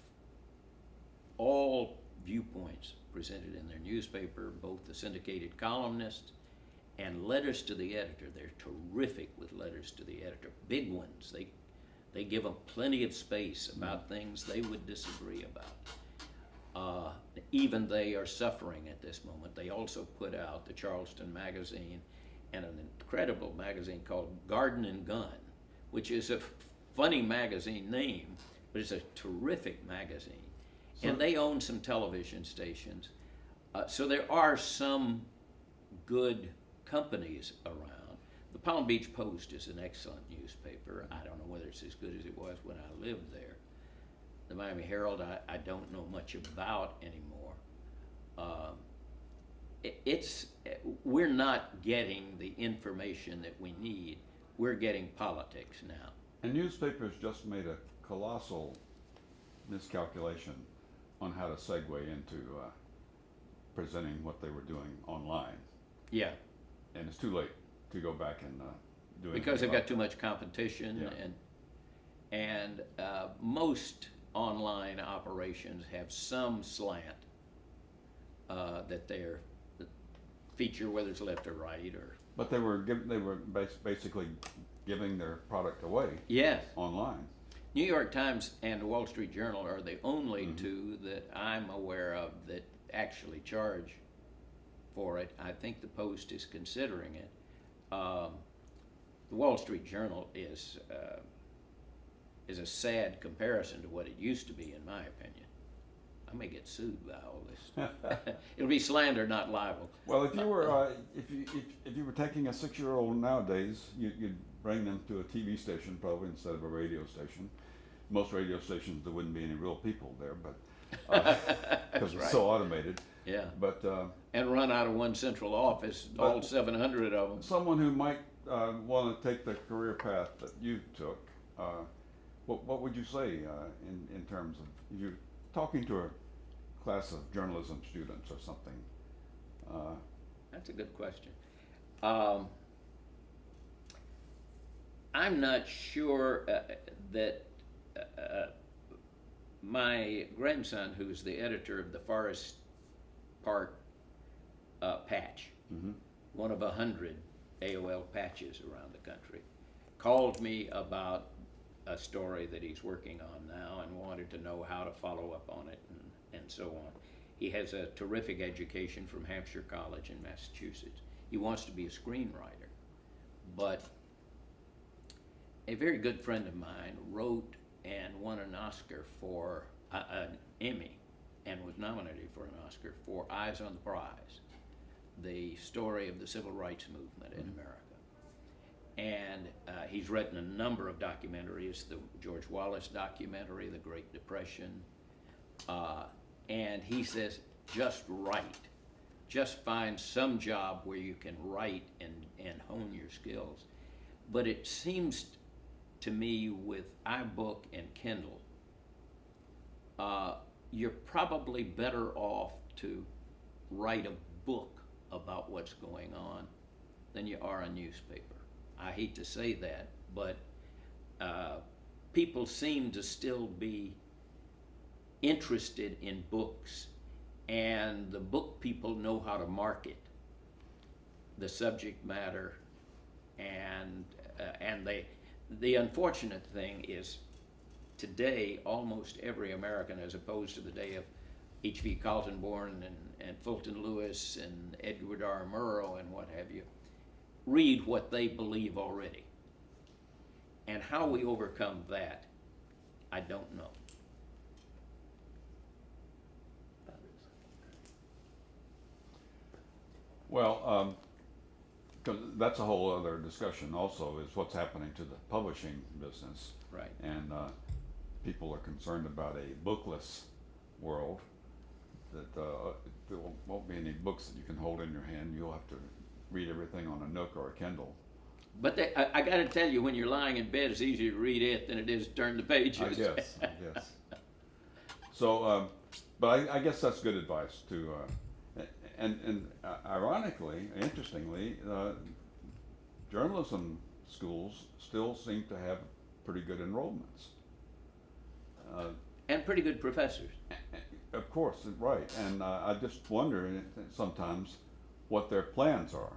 all viewpoints presented in their newspaper, both the syndicated columnists and letters to the editor. They're terrific with letters to the editor, big ones. They give them plenty of space about things they would disagree about. Even they are suffering at this moment. They also put out the Charleston Magazine and an incredible magazine called Garden and Gun, which is a funny magazine name, but it's a terrific magazine. And they own some television stations. So there are some good companies around. The Palm Beach Post is an excellent newspaper. I don't know whether it's as good as it was when I lived there. The Miami Herald, I don't know much about anymore. We're not getting the information that we need. We're getting politics now. And newspapers just made a colossal miscalculation on how to segue into presenting what they were doing online. Yeah. And it's too late to go back and do it. Because they've got too much competition, Yeah. and most online operations have some slant that they're feature, whether it's left or right or. But they were basically giving their product away. Yes. Online. New York Times and the Wall Street Journal are the only two that I'm aware of that actually charge for it. I think the Post is considering it. The Wall Street Journal is a sad comparison to what it used to be, in my opinion. I may get sued by all this. It'll be slander, not libel. Well, if you were if you were taking a 6-year-old nowadays, you'd bring them to a TV station probably instead of a radio station. Most radio stations, there wouldn't be any real people there, but because it's so automated. Yeah. But and run out of one central office, all 700 of them. Someone who might want to take the career path that you took, what would you say in terms of if you're talking to a class of journalism students or something? That's a good question. I'm not sure that my grandson, who's the editor of the Forest Park patch, one of 100 AOL patches around the country, called me about a story that he's working on now and wanted to know how to follow up on it and so on. He has a terrific education from Hampshire College in Massachusetts. He wants to be a screenwriter, but a very good friend of mine wrote and won an Oscar for an Emmy and was nominated for an Oscar for Eyes on the Prize, the story of the civil rights movement in America. And he's written a number of documentaries, the George Wallace documentary, The Great Depression, and he says, just write. Just find some job where you can write and hone your skills. But it seems to me with iBook and Kindle, you're probably better off to write a book about what's going on than you are a newspaper. I hate to say that, but people seem to still be interested in books, and the book people know how to market the subject matter, and the unfortunate thing is today almost every American, as opposed to the day of H.V. Kaltenborn and Fulton Lewis and Edward R. Murrow and what have you, read what they believe already. And how we overcome that, I don't know. Well, 'cause that's a whole other discussion also, is what's happening to the publishing business. Right. And people are concerned about a bookless world, that there won't be any books that you can hold in your hand. You'll have to read everything on a Nook or a Kindle. But I got to tell you, when you're lying in bed, it's easier to read it than it is to turn the pages. I guess. So, but I guess that's good advice to, and ironically, interestingly, journalism schools still seem to have pretty good enrollments. And pretty good professors. Of course, right, and I just wonder sometimes what their plans are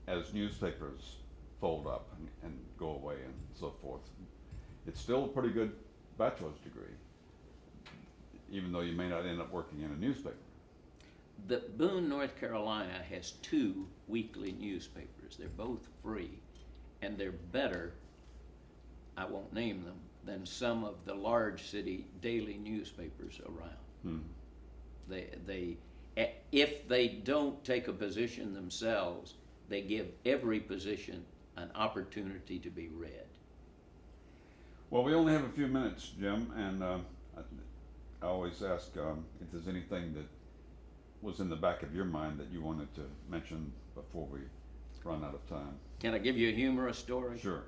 as newspapers fold up and go away and so forth. It's still a pretty good bachelor's degree, even though you may not end up working in a newspaper. The Boone, North Carolina has 2 weekly newspapers. They're both free, and they're better, I won't name them, than some of the large city daily newspapers around. If they don't take a position themselves, they give every position an opportunity to be read. Well, we only have a few minutes, Jim, and I always ask if there's anything that was in the back of your mind that you wanted to mention before we run out of time. Can I give you a humorous story? Sure.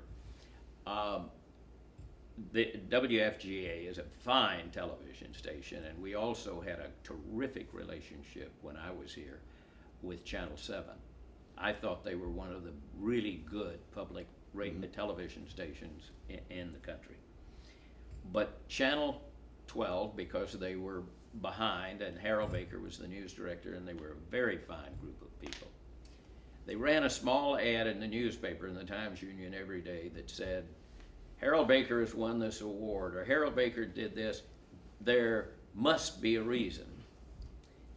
The WFGA is a fine television station, and we also had a terrific relationship when I was here with Channel 7. I thought they were one of the really good public television stations in the country. But Channel 12, because they were behind, and Harold Baker was the news director, and they were a very fine group of people. They ran a small ad in the newspaper, in the Times-Union every day, that said, Harold Baker has won this award, or Harold Baker did this, there must be a reason.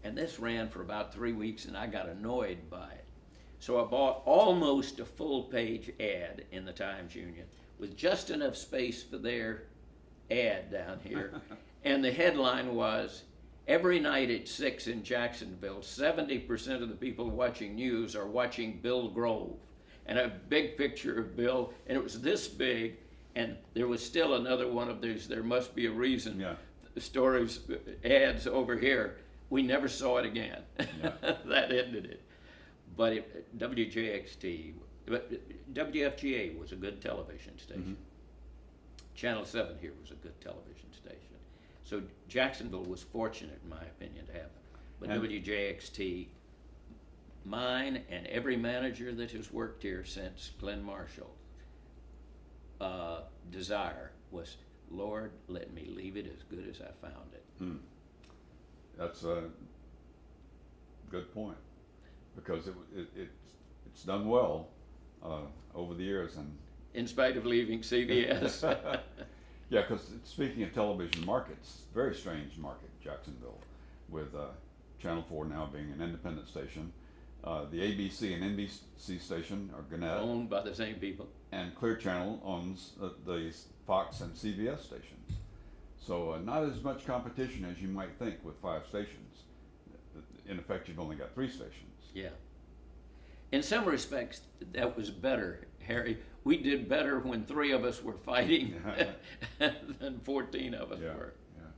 And this ran for about 3 weeks, and I got annoyed by it. So I bought almost a full-page ad in the Times-Union with just enough space for their ad down here. And the headline was, every night at 6 in Jacksonville, 70% of the people watching news are watching Bill Grove. And a big picture of Bill, and it was this big, and there was still another one of these, there must be a reason, stories, ads over here. We never saw it again. That ended it. But WJXT, WFGA was a good television station. Channel 7 here was a good television station. So Jacksonville was fortunate, in my opinion, to have it. But WJXT, mine and every manager that has worked here since Glenn Marshall, desire was, Lord, let me leave it as good as I found it. That's a good point, because it's done well over the years, and in spite of leaving CBS. yeah, because speaking of television markets, very strange market, Jacksonville, with Channel 4 now being an independent station. The ABC and NBC station are Gannett. Owned by the same people. And Clear Channel owns the Fox and CBS stations. So not as much competition as you might think with 5 stations. In effect, you've only got 3 stations. Yeah. In some respects, that was better, Harry. We did better when 3 of us were fighting than 14 of us were. Yeah.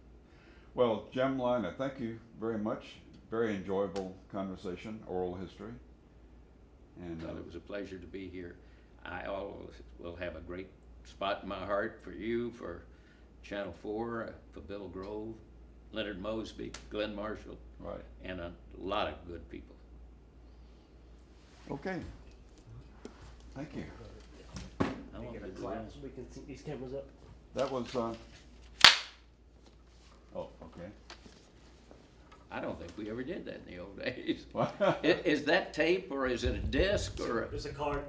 Well, Jim, Lynagh, thank you very much. Very enjoyable conversation, oral history. And well, it was a pleasure to be here. I always will have a great spot in my heart for you, for Channel 4, for Bill Grove, Leonard Mosby, Glenn Marshall, right, and a lot of good people. Okay. Thank you. I want Get to a do clap that. so we can see these cameras up. That was, oh, okay. I don't think we ever did that in the old days. Is that tape, or is it a disc, or a... There's a card.